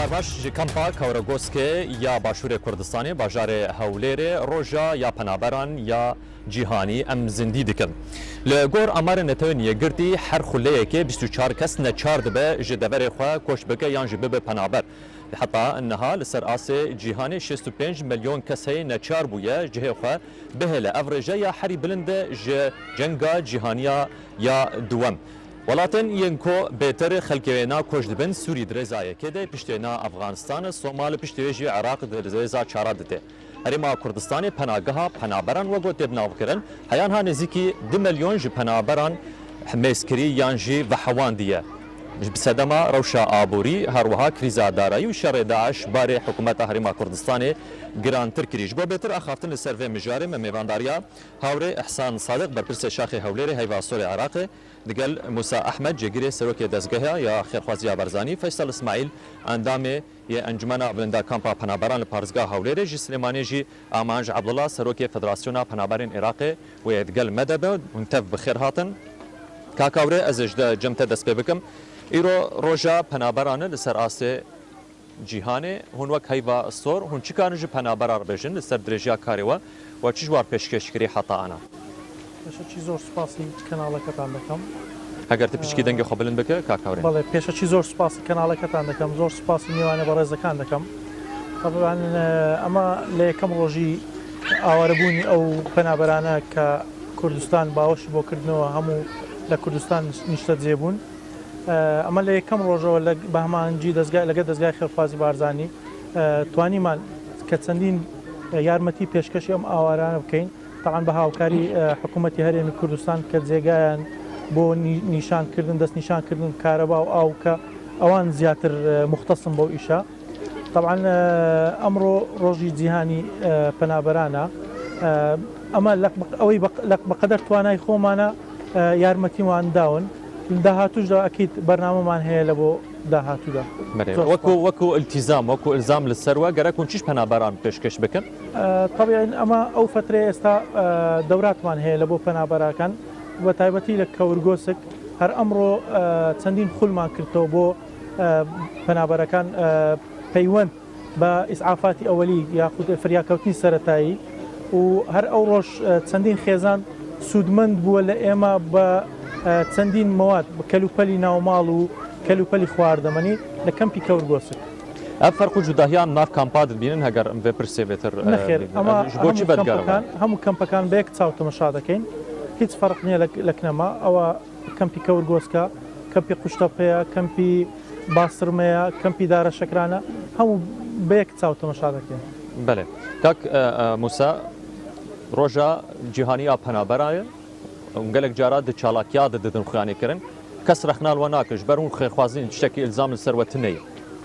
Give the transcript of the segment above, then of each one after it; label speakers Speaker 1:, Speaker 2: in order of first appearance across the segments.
Speaker 1: سرباش کمپا کاورگوسکه یا باشور کردستانی باجار هولیر روجا یا پنابران یا جیهانی ام زندی دکن لگور امار نتونیه گرتی هر خلیه که 24 کس نچار دبه جدور خواه کوش بکه یان جبه پنابر حتی انها لسر آس جیهانی 65 میلیون کسی نچار بویه جه خواه به لافرجه یا حری بلند جنگا جیهانیا یا دوم ولاتن ينكو بيتر خلقينا كوجدبن سوري درزايه كده پشتينا افغانستان صومال پشتيجي عراق درزا چارادته هرما كردستان پناگها پنابران وگوت بناوكرن حيانها نزيكي 2 مليون ج پنابران مسكري يانجي وحوان ديه بسدما روشا آبوری هروها کریزا دارایی و شر داعش بار حکومت هرما کردستان گران ترکیش با بهتر اخافتن سروی مجاری میوانداریا هاوره احسان صادق برپرس شاخ هولری هیواسور عراق دگل موسی احمد جگیری سروک دزگاه یا خیرخوازی برزانی فیصل اسماعیل اندام یا انجمن بلندا کامپا پنابران پارزگاه هولری جی سلیمانی جی امانج عبدالله سروک فدراسیون پنابران عراق و دگل مدبه منتف بخیر هاتن کاکاوره از اجدا جمت دست بکم ایرو روژا پنابرانه لسر آسه جیهانه هون وک هیوا سور هون چی کارنج پنابرار بجن لسر درجیا کاریوا و چیش وار پیشکش کری حتا انا
Speaker 2: پێشەکی زۆر سوپاسی کەناڵەکەتان دەکەم
Speaker 1: ئەگەر پشکی دەنگی خۆ بلند بکە کاکاورێ
Speaker 2: بەڵێ پێشەکی زۆر سوپاسی کەناڵەکەتان دەکەم زۆر سوپاسی میوانە بە ڕێزەکان دەکەم طبعاً ئەمە لە یەکەم ڕۆژی ئاوارەبوونی ئەو پەنابەرانە کە کوردستان باوەشی بۆ کردنەوە هەموو لە کوردستان نیشتە جێبوون ئەمە لە یەکەم ڕۆژەوە لە بەهمانجی لەگە دەستگای خێرخوازی بارزانی توانیمان کە چەندین یارمەتی پێشکەشی ئەم ئاوارانە بکەین طبعاً بە هاوکاری حکوومەتی هەرێمی کوردستان کە جێگایان بۆ نیشانکردن دەست نیشانکردن کارەبا و ئاو کە ئەوان زیاتر مختصم بۆ ئیشە طبعاً ئەمڕۆ ڕۆژی جیهانی پەنابەرانە ئەمە ئەوەی بەقەدەر توانای خۆمانە یارمەتیمان داون داهاتوشدا ئەکید بەرنامەمان هەیە لە بۆ داهاتوودا
Speaker 1: وەکو التیزام وەکو ئلزام لەسەروە گەرەکون چیش پەنابەران پێشکەش بکەن
Speaker 2: طبعاً ئەمە ئەو فترەیە ئێستا دەوراتمان هەیە لە بۆ پەنابەراکان بە تایبەتی لە کەورگۆسک هەر ئەمڕۆ چەندین خولمان کردەوە بۆ پەنابەرەکان پەیوەند بە ئیسعافاتی ئەوەلی یاخود فریاکەوتنی سەرەتایی و هەر ئەو ڕۆژ چەندین خێزان سوودمەند بووە لە ئێمە بە چەندین مەواد بە کەلوپەلی ناوماڵ و کەلوپەلی خواردەمەنی لە کەمپی کەورگۆسک
Speaker 1: ئەم فەرق و جوداهیان ناف کامپا دەبینن هەگەر بێ پرسێ بێتر
Speaker 2: نەخێر ئەمە
Speaker 1: بۆچی بەدگەرەوە
Speaker 2: هەموو کەمپەکان بە یەک چاو تەمەشا دەکەین هیچ فەرق نییە لە کنەما ئەوە کەمپی کەورگۆسکە کەمپی قوشتەپەیە کەمپی باسترمەیە کەمپی دارە شەکرانە هەموو بە یەک چاو تەمەشا دەکەین
Speaker 1: بەڵێ کاک موسا ڕۆژە جیهانیا پەنابەرایە gelek cara di çalakiya de didin xyanêkirin kes rexnal we nakiş ber hûn xêrxwazîn tiştekî ilzam li ser we tineyê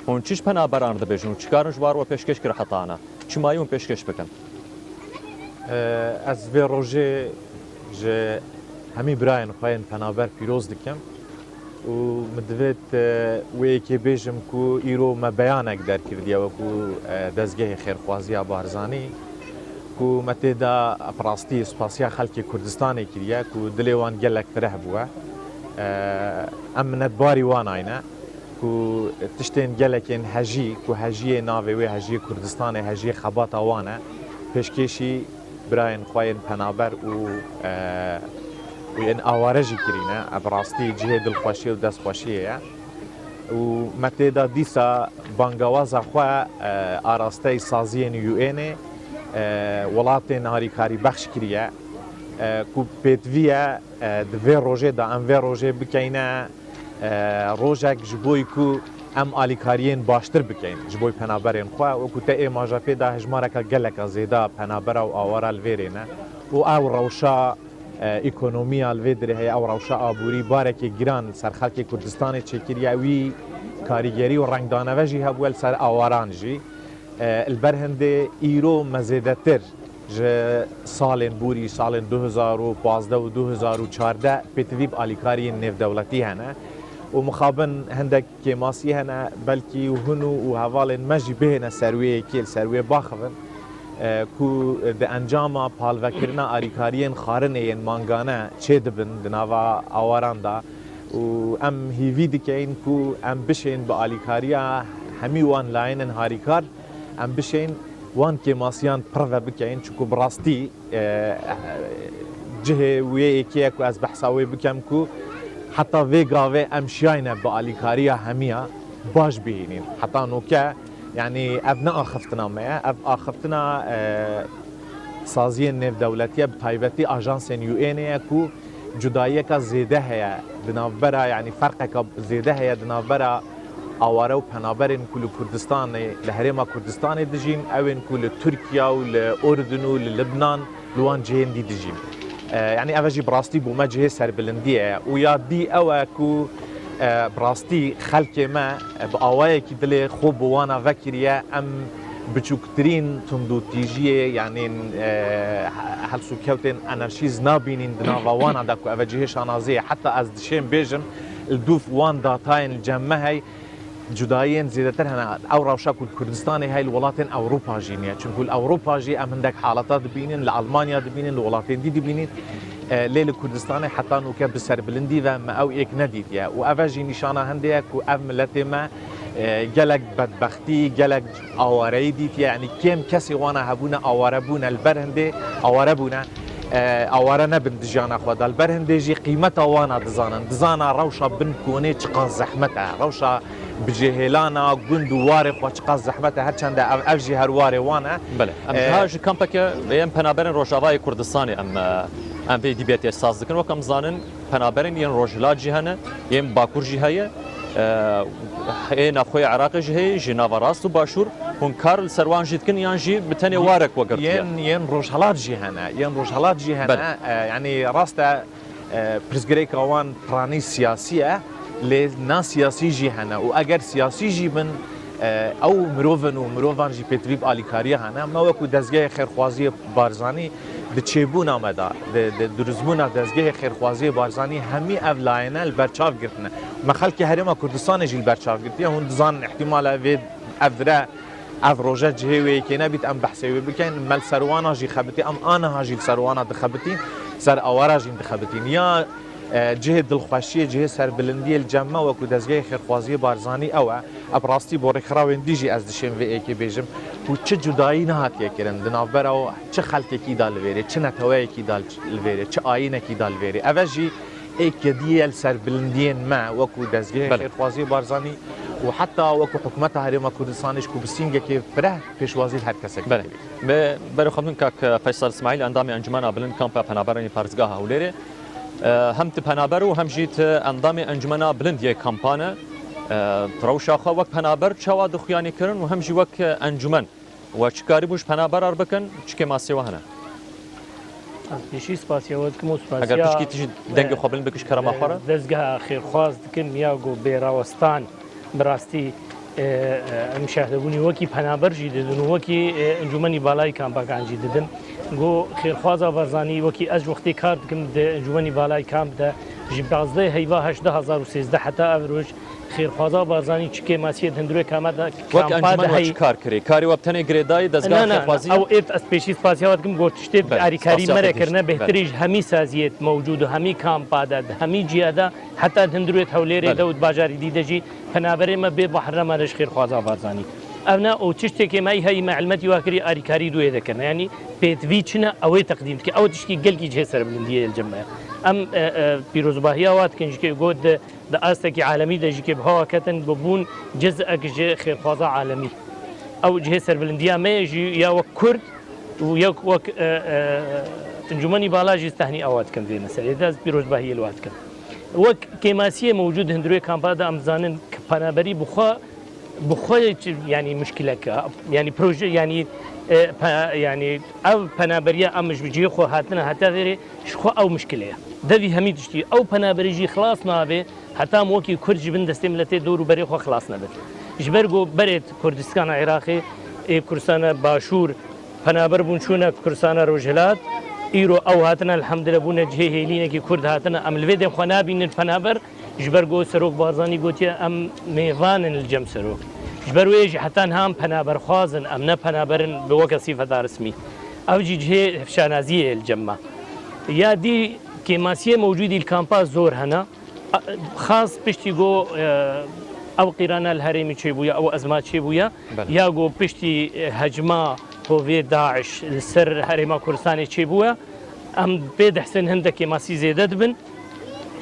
Speaker 1: hûn çîş penaberan dibêjin û çikarin ji bar we pêşkeş kir hetana çimayî hûn pêşkeş bikin
Speaker 3: ez vê rojê ji hemî birayên xwe yên penaber pîroz dikim û min divêt wêyekê bêjim ku îro me beyanek derkirdiye wekû dezgehê xêrxwaziya barzanî ku me têda rastî spasiya xelkê Kurdistanê kiriye ku dilê wan gelek fireh bûye em minnetbarî wan ayne ku tiştên gelekên hejî ku hejiyê navê wê hejiyê Kurdistanê hejiyê xebata wan e pêşkêşî birayên xwe yên penaber û yên aware jî kirîne ev rastî cihê dilxweşî û destxweşiyê ye û me têda dîsa bangewaza xwe arasteyî saziyên UNê welatên harîkarî bexş kiriye ku pêtviye di vê rojê da em vê rojê bikeyne rojek ji bo ku em alîkariyên baştir bikeyn ji bo penaberên xwe wekû te ê maja pê da hejmareka geleka zêda penabera û awara li vê rêne û ew rewşa îkonomiya li vê dirê heye ew rewşa aborî barekê giran ser xelkê Kurdistanê çêkiriye wî karîgerî û rengdaneve jî hebûye li ser awaran jî li ber hindê îro me zêdetir ji salên borî salên 2015 û 2014 pêtivî alîkariyên nêvdewletî hene û mixabin hindek kêmasî hene belkî hûn û hevalên me jî bihêne ser wê yekê li ser wê baxivin ku di encama palvekirina alîkariyên xarinê yên mangane çê dibin di nava awaran da û em hîvî dikeyin ku em bişên bi alîkariya هەمی وان لاینن هاریکار ئەم بشین وان کێماسیان پڕە بکەین چکو بڕاستی جهێ وەیەکەیەک و ئەس بەحساوێ بکەم کو حتا vê gavê em şiyayne bi alîkariya hemiya baş bihînin heta noke yani ev ne axiftina me ye ev axiftina saziyên nêvdewletiye bi taybetî ajansên UN ye ku cudayiyeka zêde heye di navbera yani ferqeka zêde heye di navbera aware û penaberên ku li Kurdistanê li Herêma Kurdistanê dijîn ew ên ku li Tirkiye û li Urdun û li Libnan li wan cihên dî dijîn يعني ئەvە jî birastî bû me cihê serbilindiye û ya dî ew e ku birastî xelkê me bi awayekî dilê xwe bi wana vekiriye em biçûktirîn tundûtîjiyê yanî helsûkewtên enerjîz nabînîn di nava wana de ku ev cihê şanaziyê heta ez dişêm bêjim li dûf wan datayên li cem me hey cudayiyên zêdetir hene ew rewşa ku Kurdistanê hey li welatên Ewropa jî niye çünkü li Ewropa jî em hindek halata dibînin li Almanya dibînin li welatên dî dibînin lê li Kurdistanê heta nûke bi serbilindî ve me ew êk nedîtiye û ev jî nîşana hinde ye ku ev milletê me gelek bedbextî gelek awareyî dîtiye yani kêm kesê wana hebûne awarebûne li ber hindê aware bûne aware nebin di jiyana xwe de li ber hindê jî qîmeta wana dizana rewşa bin konê çiqa zehmet e rewşa بجهلانه گوند و واره خو چقدر زحمت هر چند اف جی هر واره وانه
Speaker 1: بله ام هاج کمپک ام پنابرن روجاوای کردستان ام وی دیبیت اساس دکن وکم زانن پنابرن ین روجلا جهنه یم باکور جهه این اخوی عراق جهه جناوا راست و باشور هون کار سروان جدکن یان جی بتنی وارک وگرتیه
Speaker 3: ین روجلات جهنه يعني راست پرزگری کوان پرانی سیاسیه لێ ناسیاسی jî hene û eger siyasî jî bin ew mirovin û mirovan jî pêtrîb alîkariye hene me wekû dezgehê xêrxwaziyê barzanî di çêbûna me da di duruzbûna dezgehê xêrxwaziyê barzanî hemî ev layene li berçav girtine me xelkê Herêma Kurdistanê jî li berçav girtiye hûn dizanin ihtimal vê ev dire ev roje cihê wê yekê nebît em behsê wê bikin me li serwana jî xebitî em aniha jî li serwana dixebitîn ser awara jî dixebitîn ya جهه دلخوشی جهه سربلندی الجمع و کو دزگاه خیرخوازی بارزانی اوه ابراستی بوری خراوین دیجی از دشم و ایکی بیجم و چه جدایی نه هاتیه کرن دنابرا و چه خلقی کی دال ویری چه نتوایی کی دال ویری چه آینه کی دال ویری اوجی ایک دیل سربلندین ما و کو دزگاه خیرخوازی بارزانی و حتی و کو حکومت هریما کردستانش کو بسینگه که بره پیشوازی هر کسی
Speaker 1: بله برای خودمون که فیصل اسماعیل اندام انجمن بلند کامپ پنابرانی پارزگاه هولیره هم تپنابر و هم جیت اندام انجمنا بلند یک کمپانه تروشا خو وقت پنابر چوا دخیانی کردن و هم جی وقت انجمن و چکاری بوش پنابر ار بکن چکه ماسی وهنه
Speaker 4: پیشی سپاسیا ود کمو سپاسیا
Speaker 1: اگر پشکی تیج دنگ خو بلند بکش کرما خوره
Speaker 4: دزگاه خیر خواز دکن میاگو بیراوستان براستی مشاهده بونی وکی پنابر جی ددن وکی انجمنی بالای کامپاکان جی ددن گو خیرخوازا ورزانی وکی از وقتی کار دکم ده انجمنی بالای کامپ ده جبازده هیوا 18013 حتی افروج خیرخوازا ورزانی چکه ماسیت هندروی کامد
Speaker 1: وک انجمن وچ کار کری کاری وقتنی گریدای دزگاه خیرخوازی
Speaker 4: او ایت اسپیشیز پاسیات کم گوشته آریکاری مره کرنه بهتریج همی سازیت موجود و همی کامپ داد همی جیاده حتی هندروی تولیری دود باجاری دیده جی پنابری ما به محرم رش خیرخوازا ورزانی أنا أو تشتكي معي هاي معلوماتي واكري أريكاري دوي ذكرنا يعني بيتفيتشنا أو تقديم كي أو تشكي قلقي جهة بلندية الجماعة أم بيروزباهيا وات كنجكي جود دا أستكي عالمي دا جكي بهوا كتن ببون جزء جه خير خوازا عالمي أو جهة بلندية ما يجي يا وكرد ويا وك انجمني بالاجي استهني أوات كم ذي مثلا إذا بيروزباهيا الوات كم وك كماسية موجود هندروي كامبادا أمزانن كبنابري بخوي يعني مشكلة يعني بروجي يعني أو بنابريا أم مش بيجي خو هاتنا حتى غير شخو أو مشكلة ده في همي تشتي أو بنابريجي خلاص نابه حتى موكي كرج بند استملته دور بري خو خلاص نابه جبرجو بريت كردستان عراقي كردستان باشور بنابر بونشونا كردستان روجلات إيرو أو هاتنا الحمد لله بونا جهة هيلينا كي كرد هاتنا أم الفيدم خنابين البنابر جبرجو سروق بارزاني قوتيا أم ميفان الجم سروق جبرويج حتى هم بنابر خازن أم نه بنابرن بوقت صفة رسمي أو جهة فشانازية الجمة يا دي كماسية موجودة الكامبا زور هنا خاص بشتيجو ئەو قیرانە لە هەرێمی چێ بووە ئەو ئەزما چێ بووە یاگۆ پشتی هەجما هۆڤێ داعش لەسەر هەرێما کوردستانی چێ بووە ئەم پێدەحسن هەندێکی ماسی زێدە دبن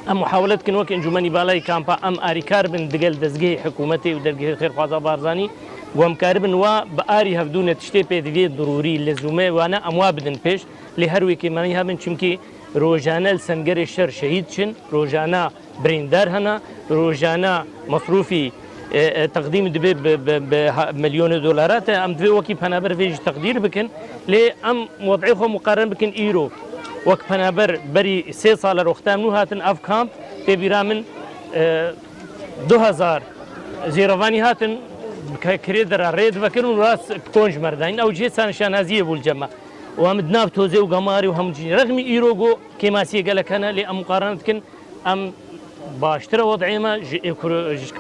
Speaker 4: ئەم محاولەتکن وەک ئەنجومەنی بالای کامپا ئەم ئاریکار بن دەگەل دەستگەی حکوومەتی و دەرگەی خێرخوازە بارزانانی وەمکار بن وا بە ئاری هەفتوونە تشتێ پێدەوێت ضروری لە زوومێ وانە ئەموا بدن پێش لێ هەروێکیمانی هەبن چونکی ڕۆژانە سنگەری شەر شەهید چن ڕۆژانە بریندار هەنا ڕۆژانە مەصروفی تقدیم دەبێت ملیۆنە دۆلاراتە ئەم دوێ وەکی پەنابەر vێژی تەقدیر بکەن لێ ئەم وەضعی خۆ مقارن بکەن ئیرۆ وەک پەنابەر بەری 3 ساڵە ڕۆختام و هاتن ئەف کامپ تێبیرا من 2000 زێرەوانی هاتن کرێ دەرا ڕێد بەکردن و ڕاست کۆنج مەرداین ئەو جێ سانشانازیە بوو جەمە وامد ناو تۆزێ و گەماری و هەمووجی ڕغمی ئیرۆگۆ کێماسیە گەلەکەنە لێ ئەم مقارنتکن ئەم باشترە وەضعێمە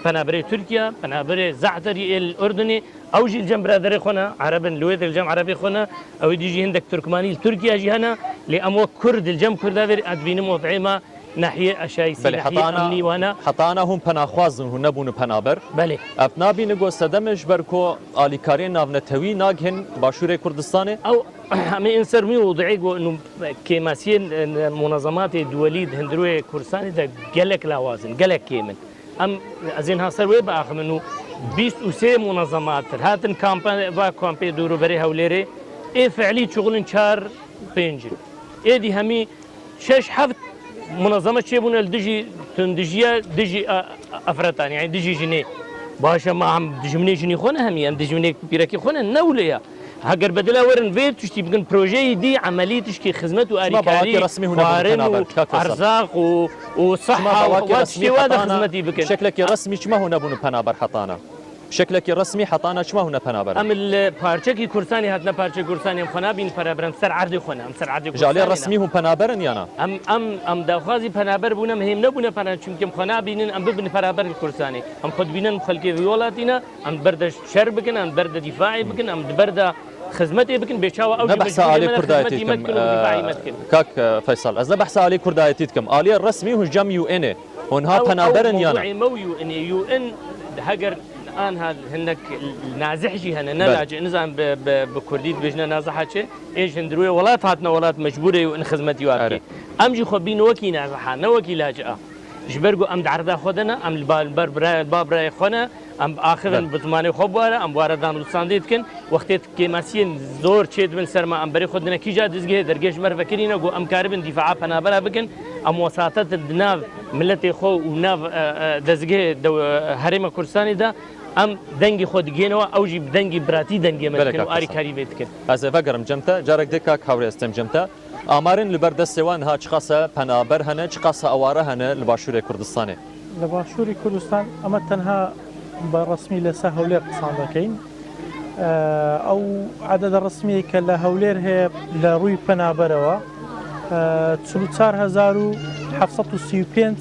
Speaker 4: پەنابەری تورکیا پەنابەری زەعتەری ئوردنی ئەو ژی جەم برادەرێ خۆنە عەرەبن لێ دەجەم عەرەبی خۆنە ئەوەی دیژی هەندێک تورکمانی تورکیا جی هەنە لێ ئەمە کورد دلجەم کورداوێر ئەدبینم وەضعێمە ناحية أشياء
Speaker 1: أمني وأنا حتى هم پناخوازن هو نبون پنابر
Speaker 4: بله
Speaker 1: أفنابي نجو سدمش بركو آلیکارین ناونتوی ناگهن باشور کردستان
Speaker 4: أو هم إنسر مي وضعي إنه كماسين منظمات دولية هندروي كردستان ده جلك لوازن جلك كيمن أزين هاسر وين بأخم إنه 23 منظمات هاتن كامبين دورو بري هوليري إيه فعلي شغلن 4 5 إيه دي همي 6 7 منظمة شيبون الدجي تندجيا دجي أفرتان يعني دجي جنيه باشا ما عم دجمني جني خونه همي عم دجمني بيركي خونه نوليا هاجر بدلا ورن فيت تشتي بكن بروجي دي عملية تشكي خدمة وأريكاري
Speaker 1: رسمي هنا
Speaker 4: أرزاق وصحة وشتي وادا خدمتي بكن
Speaker 1: شكلك رسمي شما هنا بون بنابر حطانا شكلك رسمي حطانا شما هنا بنابر
Speaker 4: ام البارچه كردستاني هاتنا بارچه كردستاني خنا بين بنابرن سر عرض خنا ام سر عرض
Speaker 1: جالي رسمي هم بنابرن يانا
Speaker 4: ام داخازي بنابر بونه مهم نبونه بنا چونكم خنا بينن ام ببن بنابر كردستاني ام خد بينن خلقي فيولاتينا ام برد شر بكن ام برد دفاعي بكن ام برد خدمتي بكن بيشاوا او
Speaker 1: بحث على كردايتكم كاك فيصل از بحث على كردايتكم علي الرسمي هو جم يو ان هونها بنابرن يانا
Speaker 4: مو يو ان هاجر الان هذا هنك نازح جي هنا نلاجئ نظام بكرديت بجنا نازحه شيء ايش هندروي ولات هاتنا ولات مجبوره وان خدمتي واكي امجي خبين وكي نازحه نوكي لاجئه جبرجو ام دعردا خدنا ام الباب راي خنا ام اخرا بزماني خبواره ام واردان لسانديتكن وقتت كيماسين زور تشيد من سرما ام بري خدنا كي جا دزغه درجش مر فكرينا جو ام كاربن دفاع بنابرا بكن ام وساطات الدناف ملتي خو وناف دزغه هرم كردستاني ده ام دنگی خود گینوا او جی دنگی براتی دنگی ممکن و آری کاری بیت کن.
Speaker 1: از فکرم جمتا جارک دکا کاوری استم جمتا. آمارن لبردستوان ها چقاسه پنابر هنه چقاسه آواره هنه لباشور کردستانه.
Speaker 2: لباشور کردستان اما تنها برسمی لسهولیر قصان دکین. او عدد الرسمي كلا هولير هي لروي پنابروا 4,735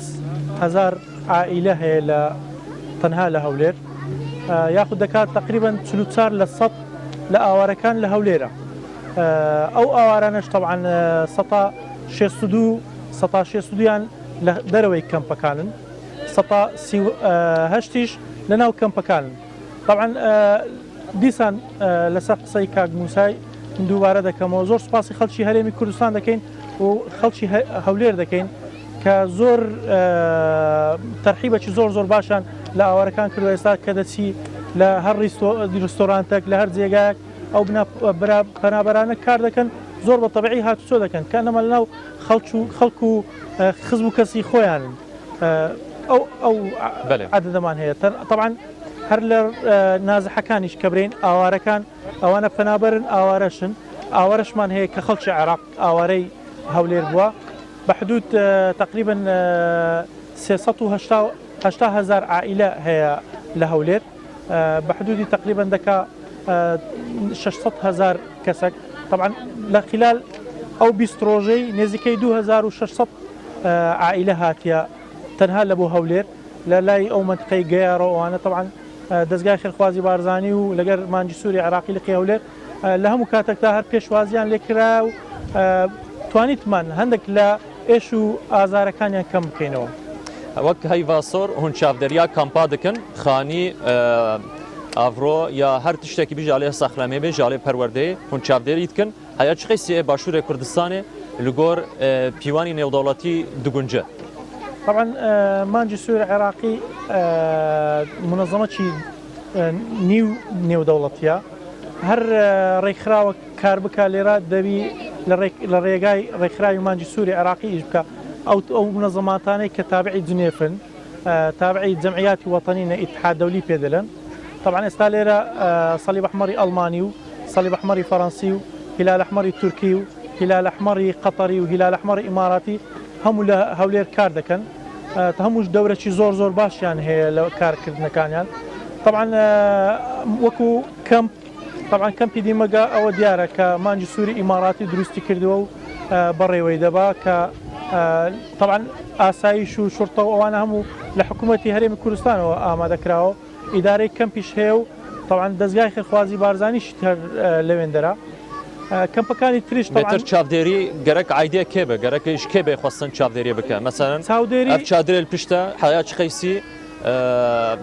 Speaker 2: عائلة هي تنها لهولير ياخذ دكات تقريبا 4 للسط لأواركان لهوليرة أو أوارانش طبعا سطا شيستوديان دروي كم بكانن سطا هشتيش لناو كم بكانن طبعا دیسان لەسەر قسەی کاک موسای دووبارە دەکەمەوە زۆر سوپاسی خەڵکی هەرێمی کوردستان دەکەین و خەڵکی هەولێر دەکەین کە زۆر تەرحیبەکی زۆر باشان لە ئاوارەکان کردووە ئێستا کە دەچی لە هەر ڕیستۆرانتێک لە هەر جێگایەک ئەو پەنابەرانە کار دەکەن زۆر بە تەبیعی هاتوچۆ دەکەن کە نەمە لەناو خەڵک و خزم و کەسی خۆیانن ئەو عەدەدەمان هەیە طبعا هەر لە نازحەکانیش کە برین ئاوارەکان ئەوانە پەنابەرن ئاوارەشمان هەیە کە خەڵکی عێراق ئاوارەی هەولێر بووە بە حدود تقریبا 380,000 عائلە هەیە لە هەولێر بە حدودی تقریبا دەکا 600,000 کەسێک طبعا لە خلال ئەو 20 ڕۆژەی نێزیکەی 2,600 عائلە هاتیە تەنها لە بۆ هەولێر لە لای ئەو منطقەی گەیارەوەوانە طبعا دەستگای خێرخوازی بارزانی و لەگەر مانجی سووری عێراقی لە هەولێر لە هەموو کاتێکدا هەر پێشوازیان لێکرا و توانیتمان هەندێک لە ئێش و ئازارەکانیان کەم بکەینەوە.
Speaker 1: وەک هەیڤاسۆر هون چاودێریا کامپا دکن خانی ئاڤرۆ یا هەر تشتێکی بی ژالێ سەخلەمێ بێ ژالێ پەروەردەیە هون چاودێری دکن هەیە چ قەیسێ باشوورێ کوردستانێ li gor pîvanî nêwdewletî digunce.
Speaker 2: طبعا مانجی سوور عراقی منظمەی نیو دەوڵەتیە هەر ڕێکخراوە کار بکە لێرە دەبی لە ڕێگای ڕێکخراوی مانجی سووری عراقی ئیش بکە ئەو منظماتانەی کە تابعی جنێفن تابعی جەمعیاتی وەتەنینە ئیتحاد دەولی پێدەلن طبعا ئێستا لێرە سەلیب ئەحمەری ئەڵمانی و سەلیب ئەحمەری فەڕەنسی و هیلال ئەحمەری تورکی و هیلال ئەحمەری قەتەری و هیلال ئەحمەری ئیماراتی هەموو لە هەولێر کار دەکەن هەمووش دەورەی زۆر باشیان هەیە لە کارکردنەکانیان طبعا وەکو کەمپ طبعا کەمپی دیمەگە ئەوە دیارە کە مانجی سووری ئیماراتی دروستی کردووە و بەڕێوەی دەبا کە طبعا ئاسایش و شورتە و ئەوانە هەموو لە حکوومەتی هەرێمی کوردستانەوە ئامادەکراوە ئیدارەی کەمپیش هەیە و طبعا دەستگای خێرخوازی بارزانیش هەر لەوێندەرە کەمپەکانی تریش
Speaker 1: بێتر چاودێری گەرەک عیدێ کێ بە گەرەکەیش کێ بێ خواستن چاودێری بکە مەسەرەن ئەف چادرێل پشتە حیاچ قەیسی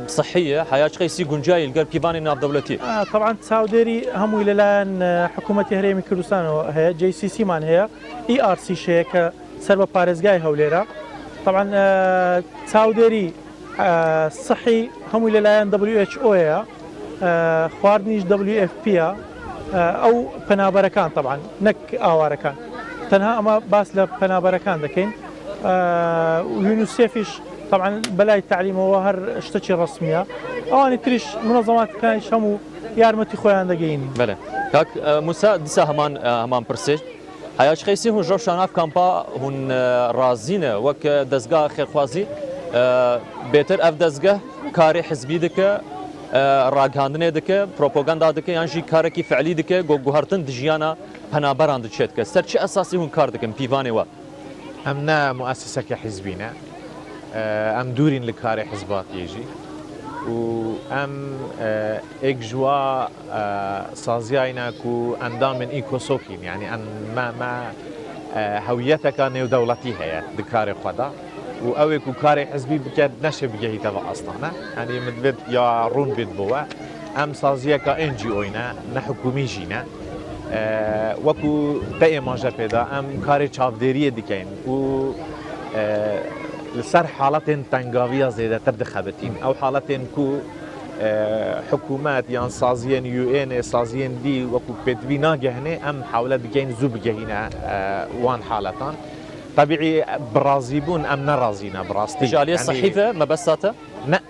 Speaker 1: صحية حياة قيسي جنجاي القر بيباني ناف دولتي
Speaker 2: طبعا تساوديري هم الان حكومه هريمي كردستان هي جي سي سي مان هي اي ار سي شيك سربا بارزغاي هوليرا طبعا تساوديري صحي هم الان دبليو اتش او هي خواردنيش دبليو اف بي او پنابركان طبعا نك اواركان تنها اما باس لپنابركان دكين ويونسيفيش طبعا بلاي التعليم هو هر اشتكي رسميه اواني تريش منظمات كان شمو يارمتي خويا دقيني
Speaker 1: بله كاك موسى دسا همان برسيج حياج قيسي هون جوشان اف كامبا هون رازينه وك دزغا خيرخوازي بيتر اف دزغا كاري حزبي دكه راگهاندنه دکه پروپاگاندا دکه یان جی کارکی فعلی دکه گوهرتن دجیانا پنابران دچت که سر چه اساسی هون کار دکن پیوانه و
Speaker 3: امنا مؤسسه كحزبنا ام دورين لكاري حزبات يجي و ام اجوا سازياينا كو اندام من ايكوسوكين يعني ان ما هويتك نيو دولتي هي دكاري خدا و اوي كو كاري حزبي بكاد نشب جهي تبع اصلا يعني مدبت يا رون بيت بوا ام سازيا كا ان جي اوينا نحكومي جينا وكو تاي ماجا بيدا ام كاري تشافديريه ديكين و لسر حالتين تنقاوية زيادة دخبتين أو حالتين كو حكومات يعني سازيين يو ان سازيين دي وكو بيتبي ناجهني أم حاولة بجين زوب جهينا وان حالتان طبيعي برازيبون أم نرازينا براستي
Speaker 1: جالية يعني صحيفة مبساته؟
Speaker 3: لا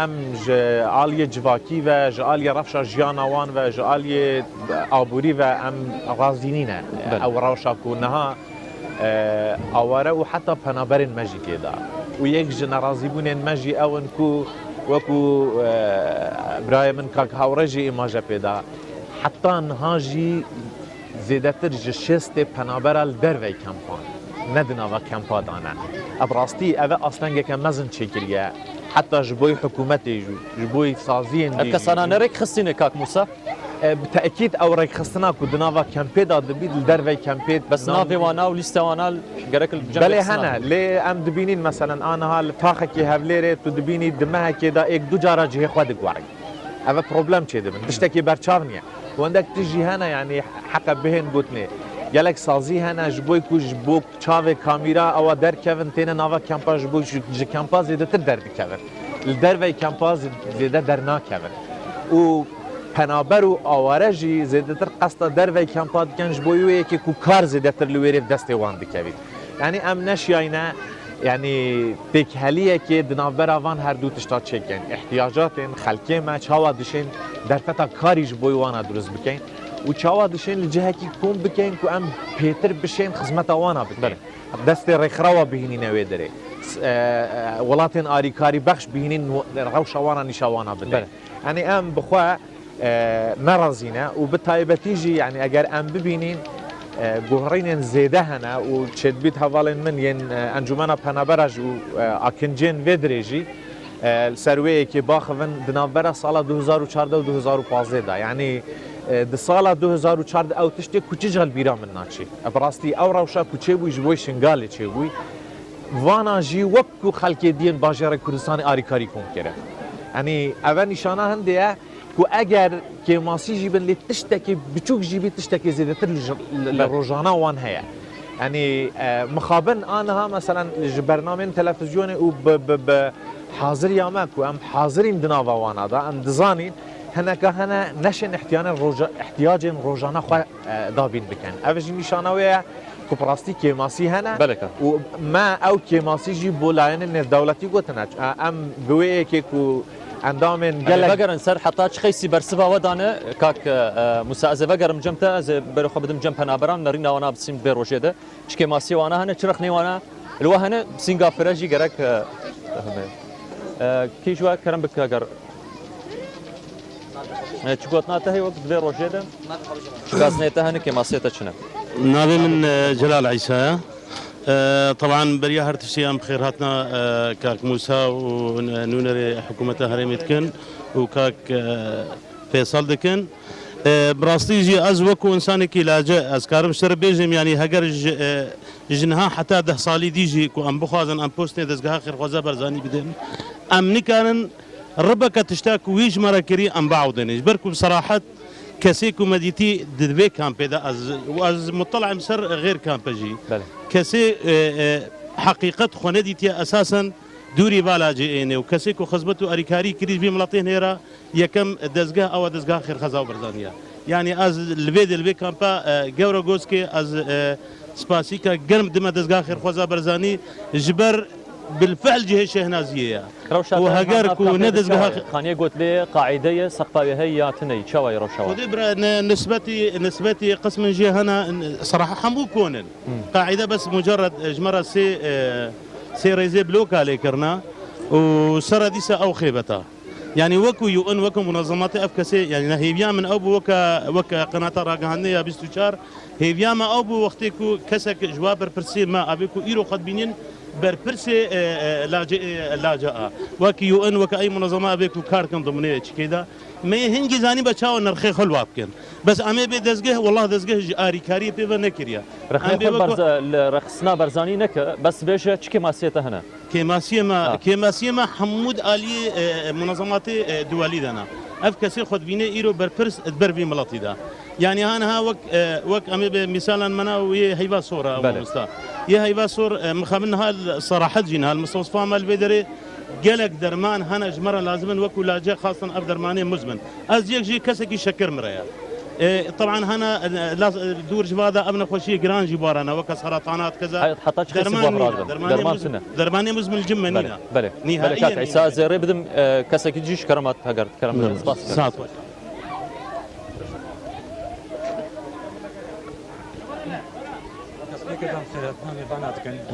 Speaker 3: أم جالية جواكي و جالية رفشة جيانا وان و جالية آبوري و أم رازينينا أو روشا كونها آواره و حتی پنابرین مجی تیدا و یک جنرازی بونین مجی اون کو وکو برای من کاک هاورجی ایماجه پیدا حتی نهاجی زیادتر جشست پنابرال دروی کمپان ندنا و کمپا دانه ابراستی اوه اصلا که مزن چکریه حتی جبوی حکومتی جبوی سازین دی
Speaker 1: الكسانا نريك خصيني كاك موسى
Speaker 3: بالتاكيد او رايك خصنا كدنافا كامبيدا دبي الدرفي كامبيد
Speaker 1: بس نافي وانا وليستا وانا قالك الجنب
Speaker 3: بلي هنا ليه ام دبينين مثلا انا هالفاخكي هافليري تدبيني دمها كده اك دو جارا جهه خد غواري هذا بروبلم كده بتشتكي برشافنيا وعندك تجي هنا يعني حق بهن قلتني يالك سازي هنا جبوي كو جبوك تشافي كاميرا او در كيفن تينا نافا كامبا جبوي جي كامبا زيده در كيفن الدرفي كامبا زيده درنا كيفن و پنابر و آوارجی زیادتر قصد دروی کمپاد کنج بویویه که کو کار زیادتر لویری دست وان دکوید یعنی ام نشیاینا یعنی تکهلیه که دنابر آوان هر دو تشتا چکن احتیاجات خلقی ما چاوا دشین در فتا کاریج بویوانا درست بکن و چاوا دشین لجهه کی کون بکن که ام پیتر بشین خدمت آوانا بکن دست رخراوا بهینی نوی داره ولاتن آریکاری بخش بهینین روشوانا نشوانا بده یعنی ام بخوا نرازينا وبالتايبتيجي يعني اگر ام ببينين جوهرين زيده هنا وشد بيت هوالين من ين انجمنا بنابرج و اكنجين فيدريجي السرويه كي باخفن دنابرا سال 2014 و 2015 يعني د سال 2014 او تشتي كوچجل بيرا من ناچي براستي او روشا كوچي بو جوي شنغالي چي بو وانا جي وكو خلق دين باجر كردستان آریکاری کن کرده یعنی اول نشانه هنده کو اگر که ماسی جی بن لی تشتکی بچوک جی بی تشتکی زیده تر لروجانه وان هیا يعني مخابن انا مثلا برنامج تلفزيوني و حاضر يامك وام حاضرين دناوا وانا دا ام دزانين هنا نشن احتياج روجانا خو دابين بكن افجي نشانويه كوبراستي كيماسي هنا
Speaker 1: بلكه
Speaker 3: وما او كيماسي جي بولاين الدولتي قوتنا ام بوي كيكو اندامن
Speaker 1: قال بقر نسر حتى خيسي برسبا ودانا كاك مساعزه بقر مجمتا از برو خو بدم جنب نابرام نرينا وانا بسيم بيروجيده شكي ماسي وانا هنا چرخني وانا الوهنا سنغافوره جي غرك كيجوا كرم بك اگر چقوتنا ته وقت بيروجيده شكاسنيته هنا كي ماسيته چنه
Speaker 5: نابي من جلال عيسى طبعا بريا هرتشيان بخير هاتنا كاك موسى ونونري حكومة هرميتكن وكاك فيصل دكن براستي جي از وكو انساني كي لاجئ از كارم شر بيجم يعني هجر جنها حتى 10 صالي ديجي كو ام بخوازن ام بوستني دزغها خير خوازا برزاني بدن ام نكارن ربك تشتاك ويج مركري ام بعودني بركو بصراحه كسيكو مديتي دبي كامبيدا از مطلع مسر غير كامبجي كسي حقيقه خونديتي اساسا دوري بالاجي وكسيكو خزبتو اريكاري كريج بي ملاطين هيرا يكم دزغا او دزغا خير خزاو برزانيا يعني از البي كامبا جورو غوسكي از سباسيكا قرم دم دزغا خير خوزا برزاني جبر بالفعل جهه شهنازيه وهجر كو ندزغا
Speaker 1: خانيه قلت لي قاعده سقفاوي هي تني تشاوي روشوا
Speaker 5: نسبتي قسم جهه هنا صراحه حمو كونن قاعده بس مجرد جمره سي ريزي بلوكا ليكرنا وسرديسه او خيبتها يعني وكو يو ان وكو منظمات افكسي يعني هي بيامن ابو وكا قناه راغهانيه بستوشار هي بياما ابو وقتكو كسك جواب برسي ما ابيكو ايرو قد بينين بربرسي لاجئ وكي يو ان وكا اي منظمه ابيكو كاركن ضمنيه كذا ما هنجي زاني بچاو نرخي خلواب كن بس امي بدزغه والله دزغه اري كاري بي نكريا
Speaker 1: رخصنا برزاني نك بس بيش تشكي ماسيته هنا
Speaker 5: كيماسيه ما حمود علي منظمات دولي دنا اف كسي خد بيني ايرو بربرس بربي ملطي دا يعني انا وك امي مثلا منا وهي هيبا صوره او مستا يا هيبا صور مخابنها الصراحه جينا المستوصفه مال بدري قالك درمان هنا جمره لازم وكو لاجئ خاصه اف درماني مزمن از يجي كسكي شكر مريا طبعا هنا دور جباده ابن خوشي جران جبارنا وك سرطانات كذا
Speaker 1: حطاش درماني مزمن
Speaker 5: الجمنينا
Speaker 1: بله نهائيا عيسى زيري بدم كسكي جيش كرامات هاجر كرام
Speaker 5: ساعات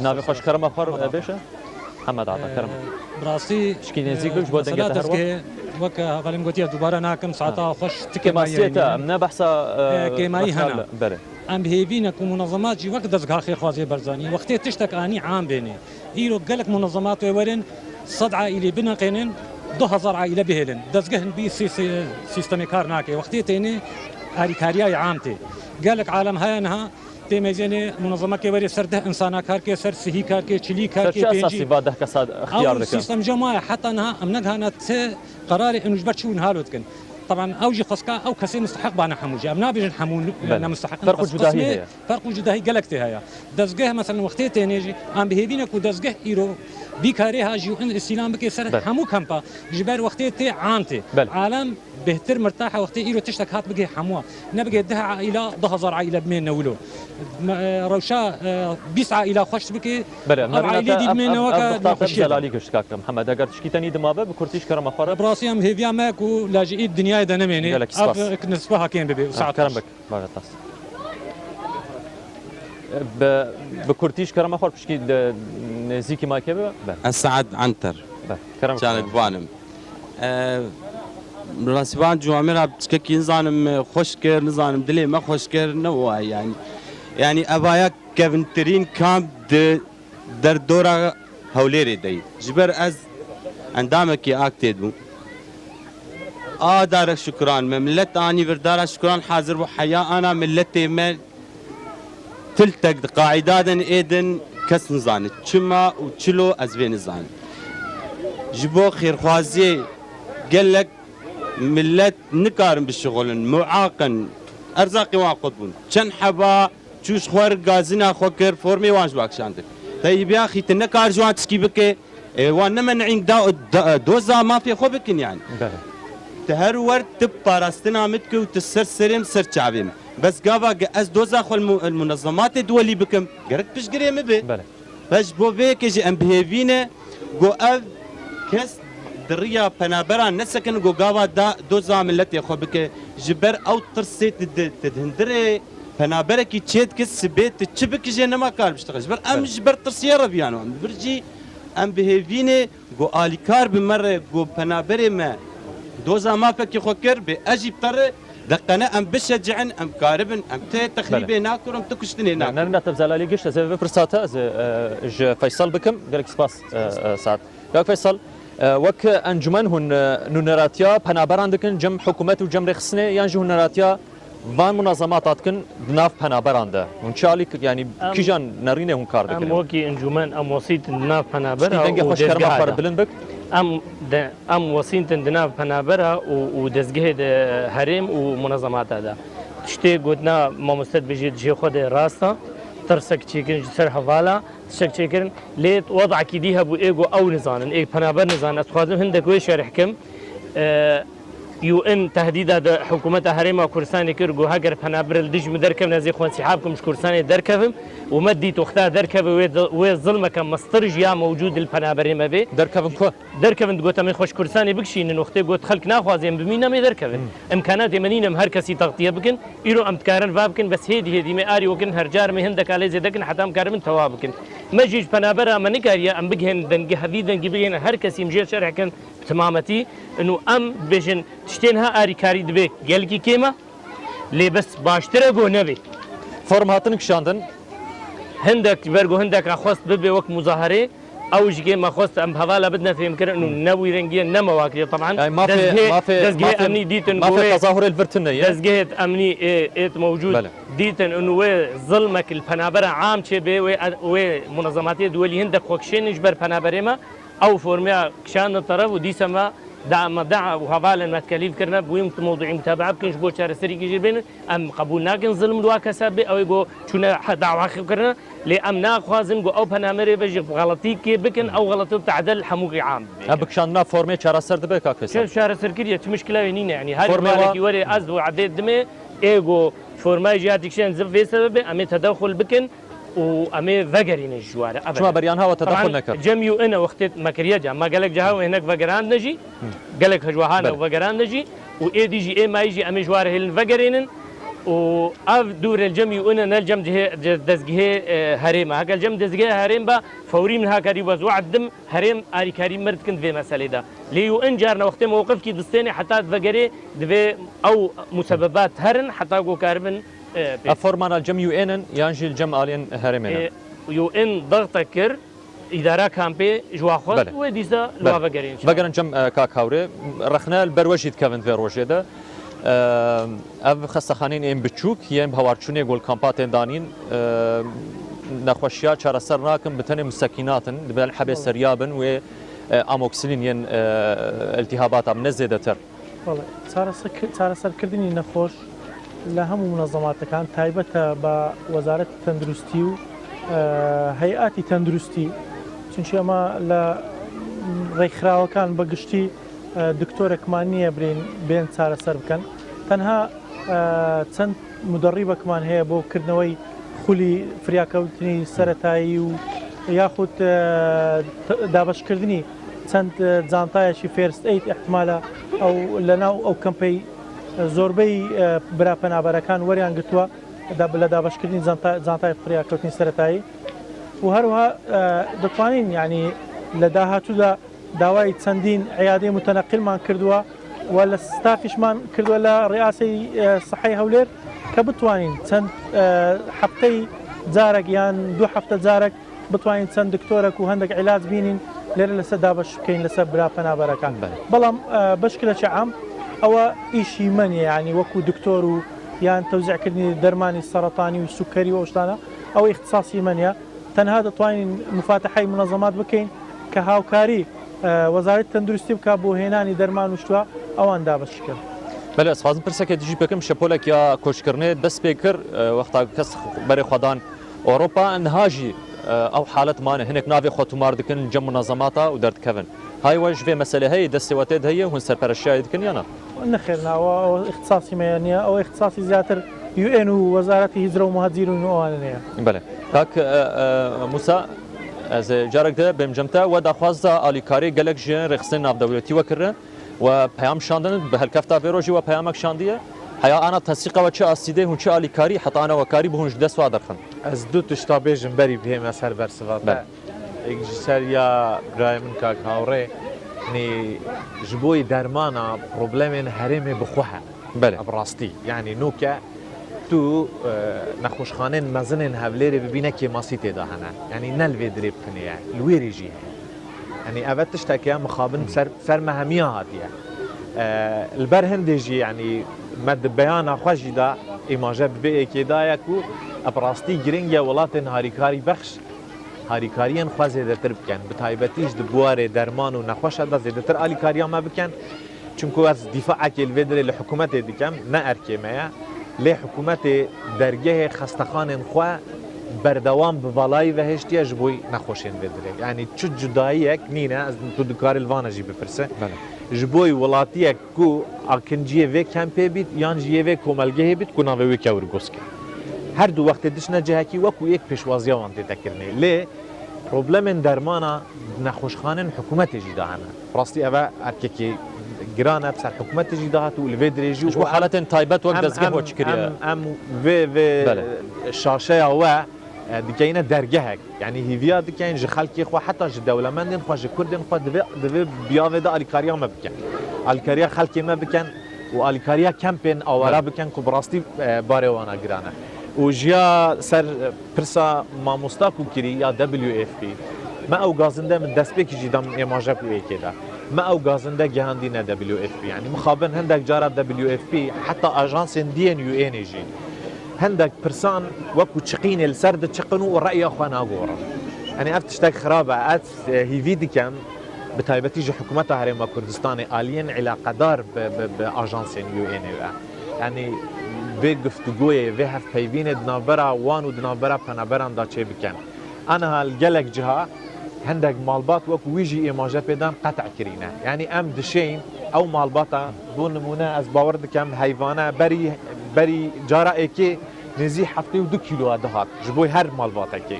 Speaker 1: نابي خوش كرم اخر بيشه محمد عطا كرم
Speaker 6: براسي
Speaker 1: شكي نزيك لوش بود دنگه هر
Speaker 6: وك غالم قلت دوباره ناكم ساعتها خوش
Speaker 1: تكماسيتا من بحثا
Speaker 6: كيماي هنا
Speaker 1: بله
Speaker 6: ام بهيفينك منظمات جي وقت دزغا خير خوازي برزاني وقت تشتك اني عام بيني ايرو قالك منظمات وورن صد عائله بنقينن 2000 عائله بهلن دزغهن بي سيستمي كارناكي وقت تيني اريكاريا عامتي قالك عالم هاي انها تيميزني منظمه كوري سرده انسانا كاركي سر سهي كاركي تشلي كاركي
Speaker 1: بيجي اساسي بعد كساد اختيار لك
Speaker 6: سيستم جماعي حتى انها امنها نت قراري انه جبرت شو نهالو تكن طبعا اوجي خسكا او كسي مستحق بانا حموجي امنا بيجي حمون لنا مستحق
Speaker 1: فرق جداهي
Speaker 6: فرق جداهي قالك هي دزغه مثلا وقت تينيجي ام بهيبينك ودزغه ايرو بيكاري هاجي استلام بك سر حمو كامبا جبار وقت تي عامتي عالم بهتر مرتاحه وقت ايرو تشتك هات بقي حموه نبقى دها عائله 1000 عائله بمين نولو روشا 20 عائله خوش بك
Speaker 1: عائله دي بمين وكا جلالي كشكاك محمد اگر تشكي تاني دمابه بكرتيش كرم اخر
Speaker 6: براسي ام هيفيا ماكو لاجئ الدنيا دنميني نسبها كاين ببي
Speaker 1: ساعه كرم بك باغي تاس بكرتيش كرم اخر بشكي نزيكي ماكبه
Speaker 7: اسعد عنتر
Speaker 1: كرم
Speaker 7: كانت بانم راسبان جوامر بتشكي نظام خوش كير نظام دلي ما خوش كير نوع يعني ابايا كافنترين كامب در دورا هوليري دي جبر از عندامك اكتدو دارك شكران ملت اني بردار شكران حاضر وحياه انا ملتي مال تلتق قاعدادا ايدن کەس نزانێت چما و چلۆ ئەس vê نزانم ji bo xêrxwaziyê gelek millet nikarin bişixolin muaqin erzaqê wan qut bûn çend heba çûş xwer gazîna xwe kir formê wan ji bakşandin teybiya xî tu nekar ji wan tişkî bike wan nemenîn doza mafê xwe bikin yani te her wer tu parastina min dike û tu ser serêm ser çavê min bes gava ez doza xwe munezzematê duwelî bikim gerek piştgirê min bê beş bo vêkê jî em bihêvîne got ev kes diriya penaberan nesekin got gava da doza milletê xwe bike ji ber ew tirsê tu hindirê penaberekî çêt kis sibê tu çi bikije nema kar biştexe ji ber em ji ber tirsiya reviyan wan bir jî em bihêvînê got alîkar bi me re got penaberê me doza mafekî xwe kir bê ez jî pere دقنا ام بشجعن ام كاربن ام تخريبي ناكرم تكشتني ناكر
Speaker 1: نرنا تبزالالي قشت از فرصاته از ج فيصل بكم قالك سباس ساعات قالك فيصل وك انجمن هن نونراتيا پنابران دكن جم حكومت و جم رخصنه يانجو نونراتيا وان منظمات دكن بناف پنابران ده ونشالي يعني كيجان نرينه هن كار دكن
Speaker 4: ام وكي انجمن ام وسيط بناف پنابرا
Speaker 1: دنگه خوش کرما خبر بلن بك
Speaker 4: ام وسينتن دناف پنابرا و دزگه هرم و منظمات ده تشتي قدنا ما مستد بيجي جي خود راستا ترسك تشيكن سر حوالا تشك تشيكن ليت وضع كيديها بو ايجو او نزان اي پنابر نزان اسخازم هندك وي شرحكم يو ان تهديد حكومه هرم كردستان كرغو هاجر پنابر الدج مدركم نزي خون سحابكم كردستان دركفم ومدي تختار دركب وظلمه كم مسترج يا موجود الپنابر ما بي
Speaker 1: دركفن كو
Speaker 4: دركفن قوت من خوش كردستاني بكشين نختي قوت خلق ناخوازين بمينا ما دركفن امكانات يمنين هر كسي تغطيه بكن يرو ام تكارن فابكن بس هدي ما اري وكن هرجار ما هندك على زدكن حتى ام كارن توابكن مجيج پنابر ما نكاريا ام بجهن دنج حديدن جبين هر كسي مجيل شرحكن تمامتي انه ام بيجن تشتينها اري كاري دبي جلكي كيما لي بس باشتره جو نبي
Speaker 1: فورم هاتن كشاندن
Speaker 4: هندك برجو هندك أخوست ببي وقت مظاهرة أو جي ما خواست أم هذا بدنا في يمكن إنه نوي رنجيا نما واكلي طبعا
Speaker 1: يعني ما في
Speaker 4: أمني ديتن
Speaker 1: ما في تظاهر الفرتنية
Speaker 4: دزجهت أمني إيه موجود
Speaker 1: بله.
Speaker 4: ديتن إنه ظلمك البنابرة عام شيء بي ومنظمات دولي هندك خوكشين يجبر بنابرة أو فورميا كشان الطرف ودي سما دع وهذا ما تكليف كرنا بويم موضوع متابعة بكنش بو شهر سري جيبين أم قبولنا كن ظلم دواك سبب أو يقول شنا دعوة كرنا لأمنا خوازم جو أو بنامري بيجي غلطي كي بكن أو غلطي بتعدل حموقي عام
Speaker 1: بكشاننا فورمي شهر سر دبي كاكسر
Speaker 4: شهر سر كريه مشكلة وينين يعني هذا مالك يوري أزد وعدد دمي إيجو فورما جاتك شان زف في سبب أمي تدخل بكن وأمي ذكرين الجوار أبدا
Speaker 1: شو بريانها وتدخل نكر
Speaker 4: جميو أنا وقت ما كريه جا ما قالك جهاو هناك فقران نجي قالك هجوهانا وفقران نجي وإيه دي جي إيه ما يجي أمي جوار هل فقرينن وأف دور الجميع أنا نلجم دزجه هرم هكذا الجم دزجه هرم با فوري من هكذا وزوع الدم هرم أري كريم مرد كنت في مسألة ده ليو إنجارنا وقت موقف كي دستني حتى تفجري دفي أو مسببات هرن حتى جو كاربن
Speaker 1: أفورمان الجميع إنن يانجي الجم آلين هرمنا
Speaker 4: يو إن ضغط كر إدارة كامبي جواخوت وديسا لوا فجرين
Speaker 1: فجرن جم كاكاوري رخنا البروجيت كافن في روجي ده اف خستخانین ام بچوک یم بهوارچونه گل کامپات دانین نخوشیا چاره سر ناکم بتن مسکناتن بل حبس سریابن و اموکسلین ین التهابات ام نزیدتر
Speaker 2: والله چاره سر کردنی نخوش لهم منظمات كان تایبەتە بە وەزارەت تەندروستی و هەیئاتی تەندروستی چونکی ئەمە لە ڕێکخراوەکان بەگشتی دکتۆرێکمان نییە بێن چارەسەر بکەن تەنها چەند مدەڕیبەکمان هەیە بۆ کردنەوەی خولی فریاکەوتنی سەرەتایی و یاخود دابەشکردنی چەند جانتایەکی فێرست ئەیت احتمالە ئەو لەناو ئەو کەمپەی زۆربەی براپەنابەرەکان وەریان گرتووە لە دابەشکردنی جانتای فریاکەوتنی سەرەتایی و هەروەها دەتوانین یعنی لە داهاتوودا داوای چەندین عیادەی متەنەقیلمان کردووە و لە ستافیشمان کردووە لە ڕیاسی سەحەی هەولێر کە بتوانین چەند هەفتەی جارێک یان دوو هەفتە جارێک بتوانین چەند دکتۆرێک و هەندێک عیلاج بینین لێرە لەسەر دابەش بکەین لەسەر براپەنابەرەکان بەڵام بەشکلەی عام ئەوە ئیشی منیە یعنی وەکو دکتۆر و یان تەوزیعکردنی دەرمانی سەرەتانی و سوکەری و ئەوشتانە ئەوە اختصاصی منیە تەنها دەتوانین مفاتحەی منەظەمات بکەین کە هاوکاری وەزارەتی تەندروستی بکات بۆ هێنانی دەرمان و شتووە ئەوان دابەشکرد.
Speaker 1: بەێ سپاسم پرسەکە دیژی بکەم شەپۆلێک یا کۆچکردنێ دەست پێ کرد وەختا کەس بەرێ خۆدان ئۆڕۆپا ئەنهاژی ئەو حالەتمانە هەنێک ناوێ خۆتومار دکن جەم منەظەماتە و دەردکەون های وەش vê mesele heye destêwatê heye hûn serpereşiyayê dikin yana
Speaker 2: نەخێرناوە ئەو اختصاصی مەیە نییە ئەو اختصاصی زیاتر UN و وەزارەتی هیجرە و مهاجرین و ئەوانە نییە.
Speaker 1: بەێ کاک موسا ez carek de bêmcemte we daxwazda alîkarê gelek ji rexistin navdewletî wekirre و peyam şandin bi helkefta vê rojî we peyamek şandiye heya ana tesîqa we çi asîdê hûn çi alîkarî heta ana wekarî bi hûn ji dest wa derxin.
Speaker 3: Ez du tişta bêjim berî bihême ser bersivate. Ek ji ser ya birayê min kak hawrê nê ji bo dermana problemên herêmê bixwe he.
Speaker 1: Belê.
Speaker 3: Bi rastî yanî nûke tu nexweşxanên mezinên Hewlêrê bibîne kêmasî têda hene. Yanî nel vê dirê bixîne ye. Li wêrê jî heye. Yani evet tişteke mixabin ser mehemiya hatiye. Li ber hindê jî yanî me di beyana xwe jî da îmaje bi bêyekê daye ku ev rastî giring ye welatên harîkarî bexş harîkariyên xwe zêdetir bikin. Bi taybetî ji di buwarê derman û nexweşa da zêdetir alîkariya me bikin. Çunku ez dîfaekê li vê dirê li hikûmetê dikim ne erkê me ye. Lê hikûmetê dergehê xestexanên xwe berdewam bi valayî ve hêştiye ji bo nexweşên vê dirê. Yani çi cudayiyek nîne ez tu dikarî li vana jî bipirse. Ji bo welatiyek ku akinciyê vê kempê bît yan jî yê vê komelgehê bît ku navê wê kewr goske. Her du wextê dişne cihekî wekû yek pêşwaziya wan tê tekirinê. Lê problemên dermana nexweşxanên hikûmetê jî da hene. Rastî ev erkekê giran ev ser hikûmetê jî da hat û li vê dirê jî
Speaker 1: ji bo haletên taybet wek destgeh we çikiriye.
Speaker 3: Em vê şaşeya we dikeyine dergehek. Yani hîviya dikeyin ji xelkê xwe heta ji dewlemendên xwe ji Kurdên xwe divê biyavê de alîkariya me bikin. Alîkariya xelkê me bikin û alîkariya kempên awara bikin ku bi rastî barê wana giran e. û jiya ser pirsa mamosta ku kirî ya WFP me ew gazinde min destpêkî jî da min êmaje ku êkê de me ew gazinde gihandîne WFP yani mixabin hindek cara WFP heta ajansên diyên UNê jî hindek pirsan wekû çiqînê li ser diçiqin û reya xwe nagorin. Yani ev tiştek xirab e ez hîvî dikim bi taybetî ji hikûmeta Herêma Kurdistanê aliyên îlaqedar bi ajansên UNê ve. Yani vê guftugûyê vê hevpeyvînê di navbera wan û di navbera penaberan da çê bikin. Aniha li gelek ciha hindek malbat wekû wî jî êmaje pêdan qeteع kirîne. Yani em dişên ew malbata bû nimûne ez bawer dikim heyvana berî cara êkê nêzî 72 kîloa dihat ji bo her malbatekê.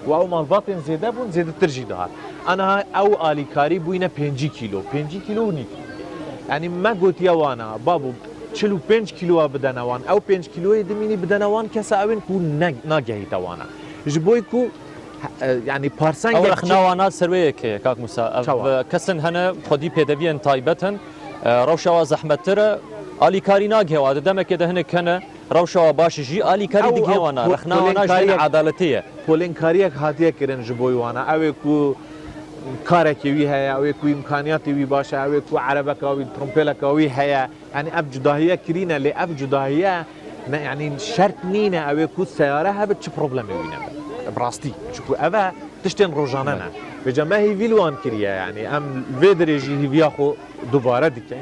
Speaker 3: Û ew malbatên zêde bûn zêdetir jî dihat. Aniha ew alîkarî bûyne 5 kîlo. 5 kîlo û nîv. Yani me gotiye wana babû 45 kîloa bidene wan. Ew 5 kîloyê dimînî bidene wan kesa ew ên ku nagehîte wana. Ji bo ku yani parsang
Speaker 1: ew rexnawana serweyekê kak Musa kesin hene xwedî pêdeviyên taybet hin rewşa we zehmettir e alîkarî nagehewa di demekê de hinek hene rewşa we baş jî alîkarî digehewana rexnawana ji edaletê ye.
Speaker 3: Polênkariyek hatiye kirin ji bo wana ew ê ku karekê wî heye ew ê ku imkaniyatê wî baş e ew ê ku erebeka wî trompêleka wî heye yani ev cudahiye kirîne lê ev cudahiye yani şert nîne ew ê ku seyare hebe çi problemê wî nebe. Brastî çünkü ev tiştên rojane ne. Bêje me hîvî li wan kiriye yani em vê dirê jî hîviya xwe dubare dikin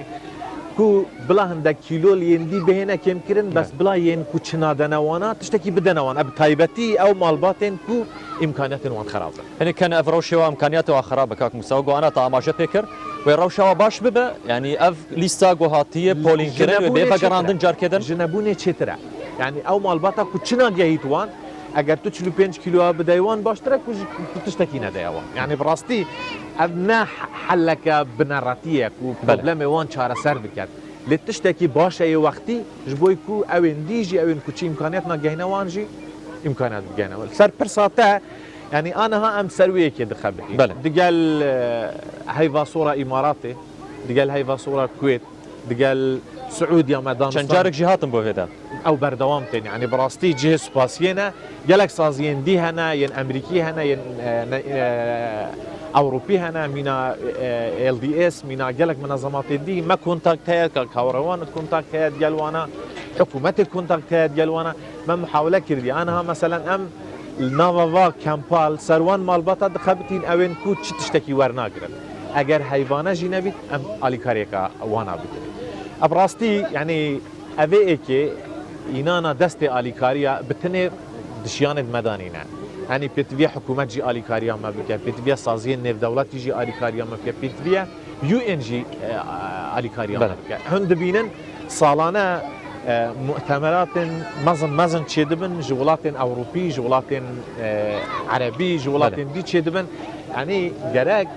Speaker 3: ku bila hindek kîlo yên dî bihêne kêm kirin bes bila yên ku çina dene wana tiştekî bidene wan ev taybetî ew malbatên ku imkaniyetên wan xerab bin.
Speaker 1: Hinek hene ev rewşê we imkaniyatê we xerab e kak Musa wana te amaje pê kir wê rewşa we baş bibe yani ev lîsta guhatiye polînkirin wê bê vegerandin carkêdin
Speaker 3: ji nebûnê çêtir e. Yani ew malbata ku çina gehît wan eger tu 45 kîloa bideyê wan baştir e ku tiştekî nedeye wan. Yani bi rastî ev ne helleke bineretiye ku problemê wan çareser bikin. Lê tiştekî baş e yê wextî ji bo ku ew ên dî jî ew ên ku çi imkaniyet nagehîne wan jî imkaniyet bigihîne. Ser pirsa te yani aniha em serwiyekê dixebitî. Digel heyvasora îmaratê, digel heyvasora Kuwêt, digel Suûdiya me danistan.
Speaker 1: Çend carek jî hatin bo vê de.
Speaker 3: Ew berdewam tên yani bi rastî cihê spasiyê ne gelek saziyên dî hene yên Emerîkî hene yên Ewropî hene mîna LDS mîna gelek menezematê dî me kontakt heye kawrewan kontakt heye gel wana hikûmetê kontakt heye gel wana me muhawele kiriye aniha meselen em ناوا کمپال سروان مالباتا دخبتین اوین کو چی تشتکی ورناگرن اگر حیوانه جی نبید ام آلیکاری که وانا بکن ابراستی یعنی اوه که اینانا دست آلیکاریا بتنه دشیانت مدانینه یعنی پیتویا حکومت جی آلیکاریا ما بکن پیتویا سازی نف دولتی جی آلیکاریا ما بکن پیتویا یو ان جی آلیکاریا ما بکن هند بینن سالانه مؤتمرات مزن چه دبن جولات اوروبی جولات عربی جولات دی چه دبن یعنی گرگ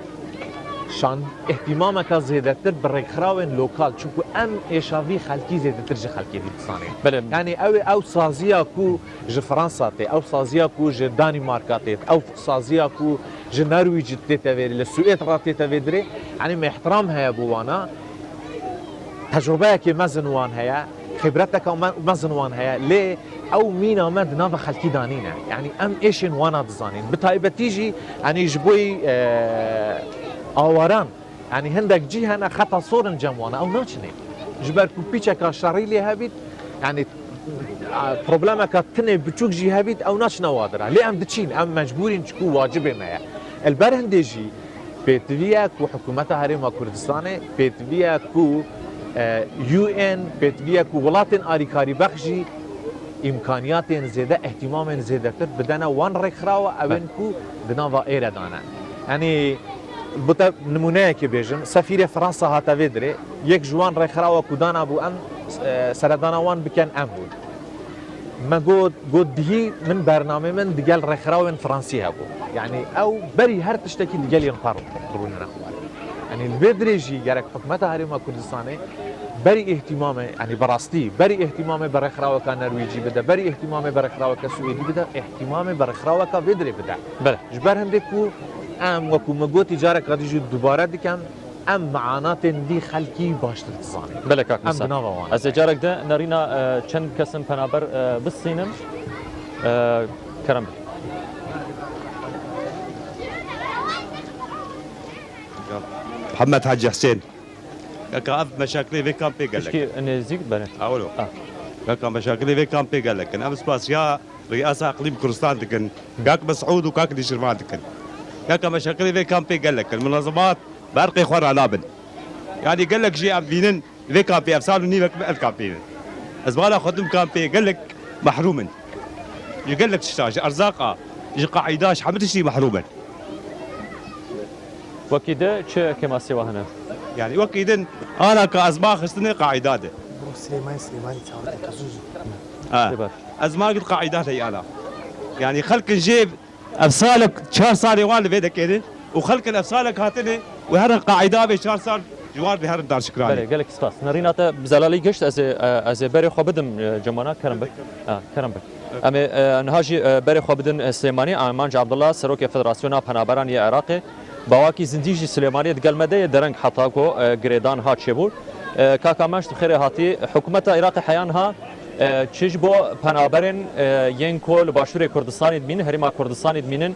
Speaker 3: شان اهتمامك زيادتر بالركراوين لوكال چونكو ام ايشافي خلقي زيادتر جي خلقي دي تصاني يعني او سازيا كو جي فرنسا تي او سازيا كو جي دانماركا تي او سازيا كو جي نرويج تي تافيري السويد راتي تافيدري يعني ما احترامها يا بوانا تجربه كي مزنوان هيا خبرتك مزنوان هيا ليه او مينا مد نافا خلقي دانينا يعني ام ايشن وانا دزانين بتايبتيجي يعني يجبوي آواران يعني هندك جهة خطا صورن جموانا أو ناچنه جبر كوبيتشا شاري لي هابيت يعني بروبلمك تنه بتشوك جي هابيت أو ناچنا وادرا ليه أم دتشين أم مجبورين تشكو واجبه معي البرهندجي بيتفيا كو حكومتها هرم كردستان بيتفيا كو يو ان بيتفيا كو ولاتن آريكاري بخشي إمكانيات زيادة اهتمام زيادة بدنا وان رخراوة أبن كو دناوا إيردانا يعني بوتا نمونه که بیجم سفیر فرانسا هاتا ویدره یک جوان رخراوه کودان ابو ام سردانوان بکن ام بود ما گود دهی من برنامه من دیگل رخراوه فرانسی هبو يعني او بري هر تشتكي دیگل ينقر قرون نخوال يعني البدريجي جرك حكومتها هرم كردستان بري اهتمامه يعني براستي بري اهتمامه برخراوه كان نرويجي بدا بري اهتمامه برخراوه كسويدي بدا اهتمامه برخراوه كفيدري بدا بله جبر هندكو ام وكو مگو تجارك غادي يجي دوباره ديكم ام معانات دي خلقي باشتر تصاني
Speaker 1: بله كاك مسا از جارك ده نرينا چند كسم پنابر بسينم كرم
Speaker 8: محمد حاج حسين كاف مشاكلي في كامبي قال لك
Speaker 1: اني زيك بنت
Speaker 8: اولو كاك مشاكلي في كامبي قال لك انا بس يا رئاسه اقليم كردستان دكن كاك مسعود وكاك دي شرمان دكن كاك مشاكل في كامبي قال لك المنظمات برقي خوار علابن يعني قال لك جي بينن في كامبي افسالو نيفك الكامبي ازبالا خدم كامبي قال لك محرومن قال لك تشتاج ارزاقه يجي قاعداش حمد شيء محروما
Speaker 1: وكيده تش كما سوا هنا
Speaker 8: يعني وكيدن انا كازما خستني قاعداته
Speaker 9: سليماني تعود كزوز
Speaker 8: ازما قد قاعدات هي انا يعني خلق الجيب افصالك شهر صار يوان لبيدا كده وخلق الافصالك هاتني وهر قاعده بشهر صار جوار بهر دار شكراني
Speaker 1: بله قالك سپاس نريناتا بزلالي گشت از بری خو بدم جمانا کرم بک کرم بک ام نهاجي بری خو بدن سليماني امانج عبد الله سروك فدراسيون پنابران عراق باواکی زندگی سليماني دگلمده درنگ حتاکو گریدان ها چبور کاکامش خیر هاتی حکومت عراق حیانها چیج بو پنابرن ین کول باشور کردستان دمین هریما کردستان دمینن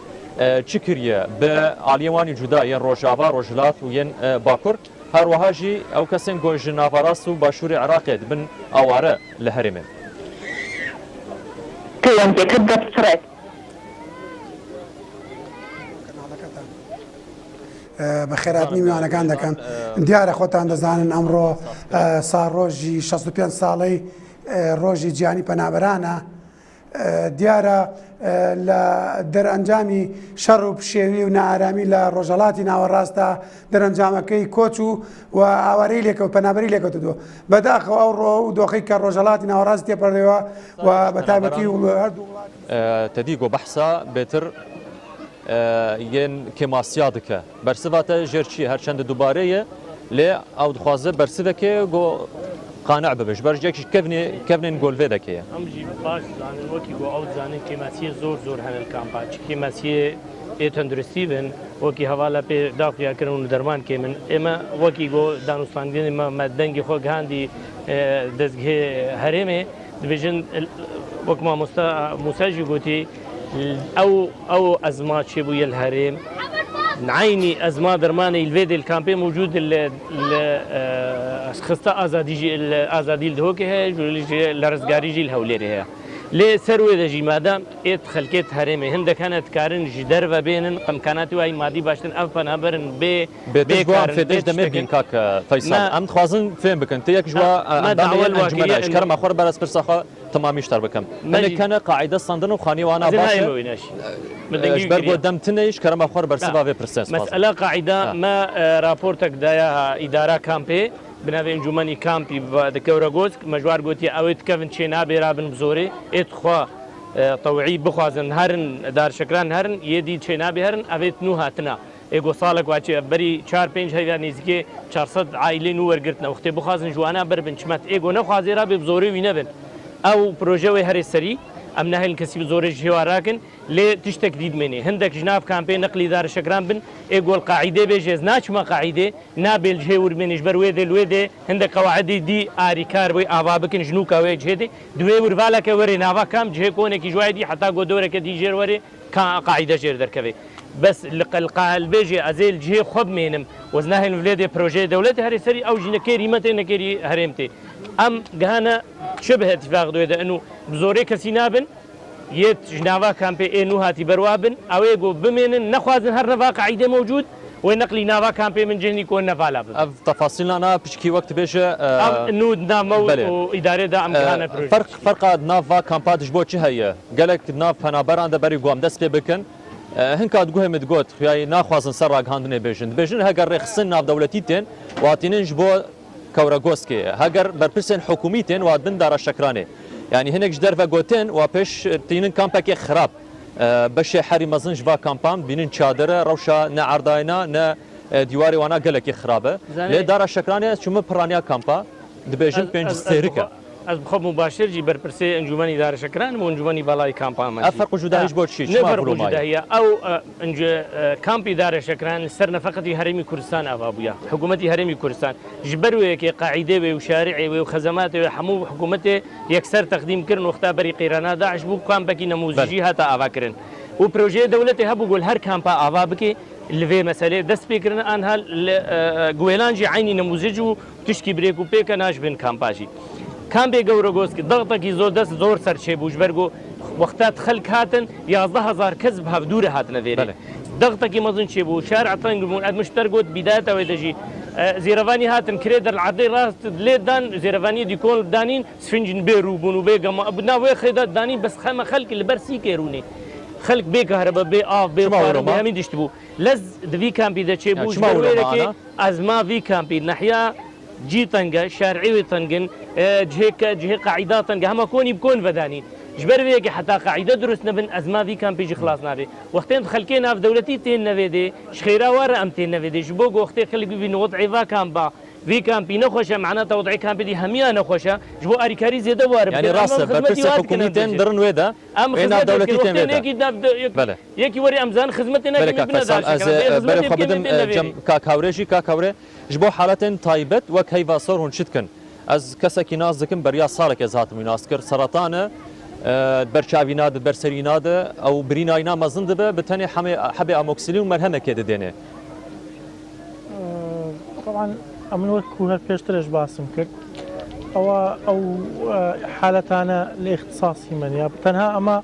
Speaker 1: چکریه به علیوانی جدا ین روجاوا روجلات و ین باکور هر وهاجی او کسن گوج نافراس و باشور عراق دبن اواره لهرمه
Speaker 10: كيان تكدب سرعت
Speaker 9: بەخێرات نیمیوانەکان دەکەن دیارە خۆتان دەزانن ئەمڕۆ سا ڕۆژی 65 ساڵەی ڕۆژی گیانی پەنابەرانە دیارە لە دەرئەنجامی شەڕ و پشێوی و نائارامی لە ڕۆژهەڵاتی ناوەڕاستە دەرئەنجامەکەی کۆچ و ئاوارەی لێکە و پەنابەری لێکەوتووە بەداخەوە ئەو ڕۆ و دۆخی کە ڕۆژهەڵاتی ناوەڕاست تێپەردەوە و بە تایبەتی هەردوو
Speaker 1: تدیگو بحثا بهتر ین کماسیا دکه برسواته جرچی هر چند دوباره لی او دخوازه برسوکه گو قانع ببش برجك كفنين جول فيدا كيا
Speaker 4: امجي باش زانن وكي جو اوت زانن كيماسيه زور هن الكامبا كيماسيه تندرستيبن وكي حواله به داخل كرون درمان كي من اما وكي جو دانوستاندين ما دنگي خو غاندي دزغه هرمه ديفيجن وكما مساجي قوتي او ازمات شبو الهرم نعيني ازمات درماني الفيدي الكامبي موجود خستا ازادي الدهوكي هي لرزقاري جي الهوليري هي لێ سەروێ دەژی مادام ئێت خەلکێت هەرێمێ هەندەکانت کارن ji دەرە بێنن قەمکاناتی وای مادی باشتن ئەم پەنابەرن
Speaker 1: فێدەش دەمێ بین کاک فەیسال ئەم دخوازن فێن بکەن تەیەک ژوا ئەنجومەنەشکەرمە خۆر بەرەس پرسەخە تەمامی شتار بکەم مەلێکەنە قاعدە سەندن و خانیوانە باشە بەر بۆ دەمتنەیش کەرەمە خۆر بەرسە بێ پرسە
Speaker 4: مەسئلە قاعدە ما راپۆرتێک دایە ئیدارە کامپێ بناوێ ئەنجومەنی کامپی دەکەورە گۆسک مەژوار گوتی ئەوێت کەون چێ نابێرا بن بزۆرێ ئێتخوا تەوعی بخوازن هەرن دارشەکران هەرن یەدی چێ نابێ هەرن ئەوێت نو هاتنە ئێگۆ ساڵێک واچێ بەری 4-5 هەیوان نزیکێ 400 عایلێ و وەرگرتنە وختێ بخوازن جوانە بەربن چمەت ئێگۆ نەخوازێرا بێ بزۆری وی نەبن ئەو پرۆژەوەی هەرێ سەری ئەم ناهێن کەسی زۆرە ژێواراکن لێ تشتێک دیدمێنێ هەندێک ژناف کامپێ نەقلی دارشەکران بن ئێگۆڵ قاعدێ بێژێز ناچمە قاعدێ نابێل جێ ورمێنیش بەروێ دێ لێ دێ هەندێک قەواعدی دی ئاریکار بۆی ئاوا بکن ژنوکەوەی جێدێ دوێ ورڤالەکە وەرێ ناوا کام جێ کۆنێکی ژوایدی حتا گۆدۆرەکە دی ژێر وەرێ قاعدە ژێر دەرکەوێ بس القال بيجي ازيل جي خب مينم وزناهن ولادي بروجي دولتي هري سري او جي نكيري متى نكيري هرمتي ام جهانا شبه اتفاق دوده انه بزوري كسينابن يت جناوا كامبي انو هاتي بروابن او يجو بمين نخوازن هر نفا قاعده موجود ونقلي نافا كامبي من جهني كون نفالا
Speaker 1: تفاصيل انا بشكي وقت بيجي
Speaker 4: انه نامو اداره دعم كان بروجي
Speaker 1: فرق نافا كامبات جبو چه هي قالك ناف فنابران ده بري قوم دست بكن هنکات گوه مدگوت خیای نخوازن سر راگ هندنه بیشن هگر رخصن ناف دولتی تن واتینن جبو کورگوس که هگر برپرسن حکومی تن وادن داره شکرانه یعنی هنگ جدر و گوتن و پیش تینن کامپک خراب بشه حری مزن جوا کامپان بینن چادره روشا نه عرداینا نه دیواری وانا گلک خرابه لی داره شکرانه چون پرانیا کامپا دبیشن پنج سریکه
Speaker 4: از بخوام مباشر جی برپرسه انجمنی دارشکران و انجمنی بالای کامپان من
Speaker 1: افرق جدایش بود چی
Speaker 4: نه فرق جدایه او انج کامپی دارشکران سر نفقتی هرمی کردستان آبابویا حکومتی هرمی کردستان جبروی که قاعده و شارعی و خدمات و حمو حکومت یکسر تقدیم کردن وقتا بری قیرانا داعش بو کامپکی نموذجی هتا آوا کردن و پروژه دولتی هبو گل هر کامپا آوا بکی لفي مسألة دست بيكرن أنها جويلانجي عيني نموذج وتشكي بريكو بيكا ناش بين كامباجي كان بيجورو جوسك ضغطك يزود دست زور سر شيء بوجبرجو وقتات خلق هاتن 11,000 كذب هفدور هاتنا ذيري ضغطك مظن شيء بو شارع طنجمون مشترقوت بدايته ويدجي زيرفاني هاتن كريدر العرضي راس ليدان زيرفاني ديكون دانين سفنجن بيروبون وبيجا ابنا ويخيدات دانين بس خلق اللي برسي كيروني خلق بكهرباء بآف بفارم همين دشتبو لز دفي كامبي دا شيء بو جبرويركي أزما في كامبي ناحية جي طنجة شارعي طنجن جهة قاعدة طنجة هم كوني بكون بدانين جبر ويجي حتى قاعدة درس نبن أزما في كامبي جي خلاص نابي وقتين خلكينا في دولتي تين نفيدي شخيرا ورا أمتين نفيدي جبوق وقتين خلي بين وضعي فا كامبا في كامبي نخوشه معناتها وضعي كامبي دي هميا نخوشه جبو أريكاري زيادة وارب
Speaker 1: يعني راسه بربس حكومتين درن ويدا وين دولتين ويدا
Speaker 4: يكي وري أمزان خدمتنا
Speaker 1: بله كفصل از بله خبدم جم كاكاوريجي كاكاوري جبو حالتين تايبت وكيف صار هون شتكن از كسكي ناس ذكن بريا صارك ازات مناسكر سرطانه برشاويناد برسريناد او بريناينا مزند به بتاني حبي اموكسيلين ومرهمه كده دينه
Speaker 2: طبعا من وەکو هەر پێشترش باسم کرد ئەو حالەتانە لە اختصاصی منە تەنها ئەمە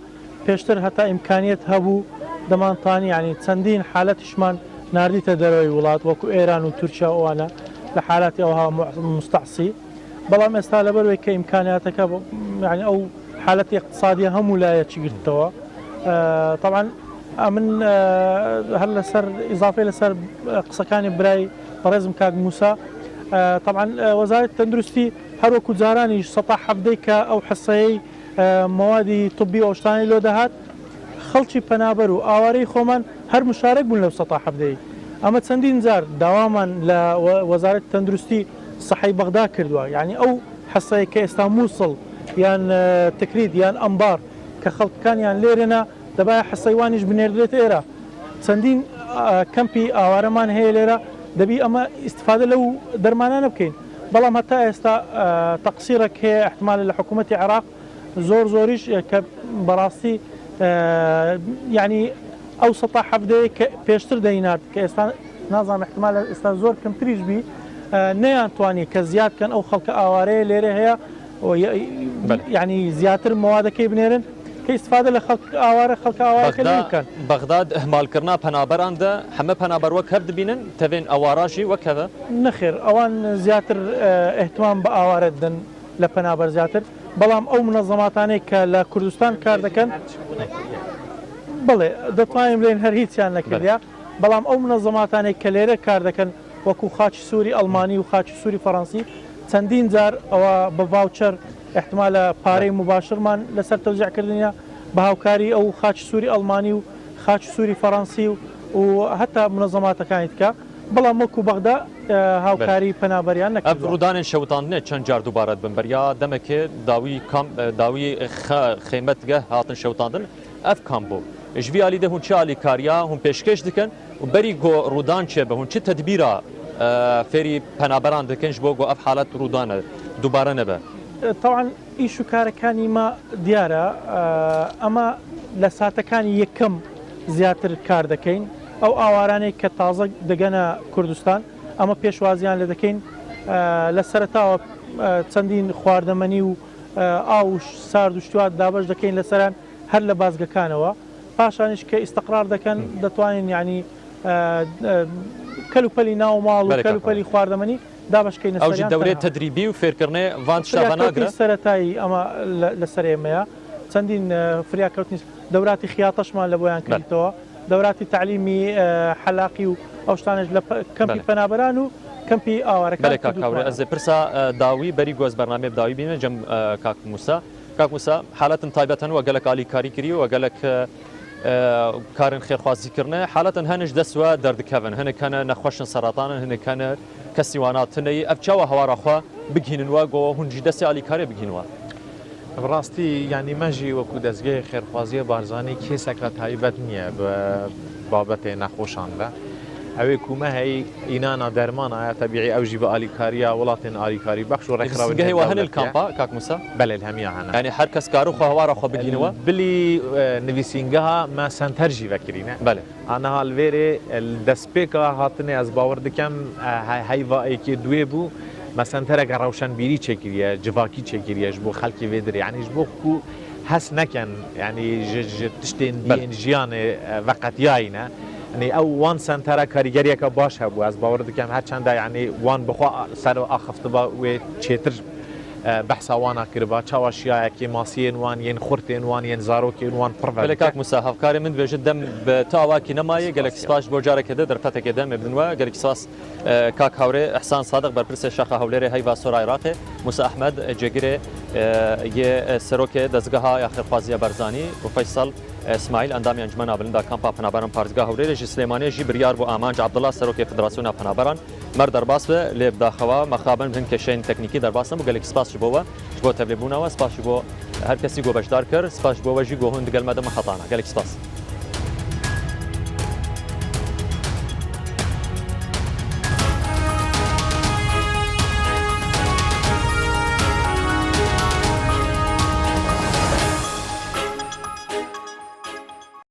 Speaker 2: پێشتر هەتا ئیمکانیت هەبوو دەمانتوانی ینی چەندین حالەتیشمان نردیتە دەرەوەی وڵات وەکو ئێران و تورکیا ئەوانە لە حالەتی ئەوها مستعسی بەڵام ئێستا لەبەرەوەی کە ئیمکانیاتەکە ینی ئەو حالەتی اقتصادی هەموو لایەکی گرتەوە طبعا من هەر لەسەر ئیزافی لەسەر قسەکانی برای بەڕێزم کاک موسا طبعا وزارة التندرستي هەروەکو جارانیش سەتا حەفدەی کە ئەو حسەیەی موادی طبی و شتانی لۆ دەهات خەڵکی پەنابەر و ئاوارەی خۆمان هەر مشارەک بوون لەو سەتا حەفدەی ئەمە چەندین جار داوامان لە وەزارەت تەندروستی سەحەی بەغدا کردووە یعنی ئەو حسەیە کە ئێستا مووسڵ یان تکرید یان ئەمبار کە خەڵکەکانیان لێرەنا دەبایە حسەیوانیش بنێردرێت ئێرە چەندین کەمپی ئاوارەمان هەیە لێرە دەبی ئەمە ئیسفادە لەو دەرمانانە بکەین بەڵام هەتا ئێستا تەقسیرێک هەیە احتمال لە حکوومەتی عێراق زۆریش کە بەڕاستی یعنی ئەو سەتا حەفدەیە کە پێشتر دەینات کە ئێستا نازانم احتمال ئێستا زۆر کەمتریش بی نەیانتوانی کە زیادکەن ئەو خەڵکە ئاوارەیە لێرە هەیە يعني زیاتر موادەکەی بنێرن کە استفادە لە خەڵک ئاوارەکە بکەن.
Speaker 1: بەغداد هەمالکردنا پەنابەراندا هەمە پەنابەر وەک هەر دبینن تەوێن ئەواراشی وەک هەوە
Speaker 2: نەخێر ئەوان زیاتر احتمام بە ئاوارە دن لە پەنابەر زیاتر بەڵام ئەو منەظەماتانەی کە لە کوردستان کار دەکەن بڵێ دەتوانین بڵێن هەر هیچیان نەکردیا بەڵام ئەو منەظەماتانێک کە لێرە کار دەکەن وەکو خاچی سووری ئەڵمانی و خاچی سووری فەڕەنسی چەندین جار ئەوە بە ڤاوچەر احتمالە پارەی مباشرمان لەسەر تەوزیعکردنیە بە هاوکاری ئەو خاچی سووری ئەڵمانی و خاچی سووری فەڕەنسی و هەتا منەظەماتەکانی تکە بەڵام وەکو بەغدا هاوکاری پەنابەریان
Speaker 1: نەکرد. ڕوودانên شەوتاندنێ چەند جار دووبارەت بن بەریا دەمەکێ داوی خێمەتگە هاتن شەوتاندن ئەف کام بوو. ji vî alî de hûn çi alîkariya hûn pêşkeş dikin û berî got rûdan çêbe hûn çi tedbîra fêrî penaberan dikin ji bo got ev halet rûdan e dubare nebe.
Speaker 2: طبعا ئیش و کارەکانی ما دیارە ئەمە لە ساتەکانی یەکەم زیاتر کار دەکەین ئەو ئاوارانەی کە تازە دەگەنە کوردستان ئەمە پێشوازیان لە دەکەین لە سەرتاوە چەندین خواردەمەنی و ئاوش سارد و شتوات دابش دەکەین لەسەران هەر لە بازگەکانەوە پاشانش کە ئیستقرار دەکەن دەتوانین یعنی کەلوپەلی ناو ماڵ و کەلوپەلی خواردەمەنی دابشکەین
Speaker 1: ئەو دەورێت تدریبی و فێرکردنێ وان شتە ناگرێت
Speaker 2: سەرەتایی ئەمە لەسەر ئێمەیە چەندین فریاکەوتنی دەوراتی خیاتەشمان لە بۆیان کردیتەوە دەوراتی تعلیمی حەلاقی و ئەو شتانش لە کەمپی پەنابەران و کەمپی ئاوارەکان
Speaker 1: کاکاورێ ئەز پرسا داوی بەری گۆز بەرنامێ داوی بینە جەم کاک موسا حالەتن تایبەتەن وە گەلک ئالیکاری کردی و گەلک کارن خێرخوازیکردنە حالەتن هەنش دەسوە دەردکەون هەنێکانە نەخۆشن سەراتانن هەنێکانە کەسیواناتنەی ئەف چاوە هەوارەخوا بگهیننوە گۆ هونجی دەستی ئالیکارێ بگینوە.
Speaker 3: ڕاستی ینی مەژی وەکو دەستگای خێرخوازیە بارزانانی کێسەکە تایبەت نییە بە بابەتێ نەخۆشاندا ئەوێ کومە هەی ئینانە دەرمانە تەبیعی ئەوژی بە ئالیکاریە وڵاتێن ئالیکاری بەخش و
Speaker 1: ڕێکخراوەی هەنل کامپا کاک موسا
Speaker 3: بەلێ هەمیە هەنە
Speaker 1: ینی هەر کەس کار و هەوارەخوا بگینەوە
Speaker 3: بلی نویسینگەها ما سنتەرژی vekirîne
Speaker 1: بەێ
Speaker 3: ana halvêrê destpêka hatinê ez bawer dikem heyvaekê duê bû me sentereka rewşenbîrî çêkiriye civakî çêkiriye ji bo xelkê vê dirê yanî ji bo ku hes neken yanî ji tiştên diyên jiyanê veqetiyayîne ew wan sentera karîgeriyeka baş hebû ez bawer dikem her çenda yanî wan bixwe ser axiftiba wê çêtir بەحسا وانە کردبا چاوە شیایەکی ماسیێن وان یەن خورتێن وان یەن زارۆکێن وان پڕ
Speaker 1: کاک موسا هەفکاری من بێژت دەم بە تاواکی نەمایە گەلک سپاش بۆ جارێکەدە دەرفەتێکی دەمێ بنوە گەلک ساس کاک هاورێ ئەحسان سادق بەرپرسێ شاخە هەولێرێ هەیڤا سۆرا عێراقێ موسا ئەحمەد جێگرێ یە سەرۆکێ دەستگەها یا خێرخوازیە بەرزانی و فەیسەڵ اسماعیل ئەندامی ئەنجمەنا بلندا کامپا پەنابەران پارتگا هەولێرێژی سلێمانێژی بریار بۆ ئامانج عەبدوڵڵا سەرۆکی فدراسیۆنا پەنابەران مەر دەرباس بە لێ بداخەوە مەخابن بن کێشەین تەکنیکی دەرباسم و گەلێک سپاسی بۆوە بۆ تەبلێبوونەوە سپاسی بۆ هەر کەسی گۆ بەشدار کرد سپاس بۆ وەژی گۆ هەند گەلمەدەمە خەتانە گەلێک سپاس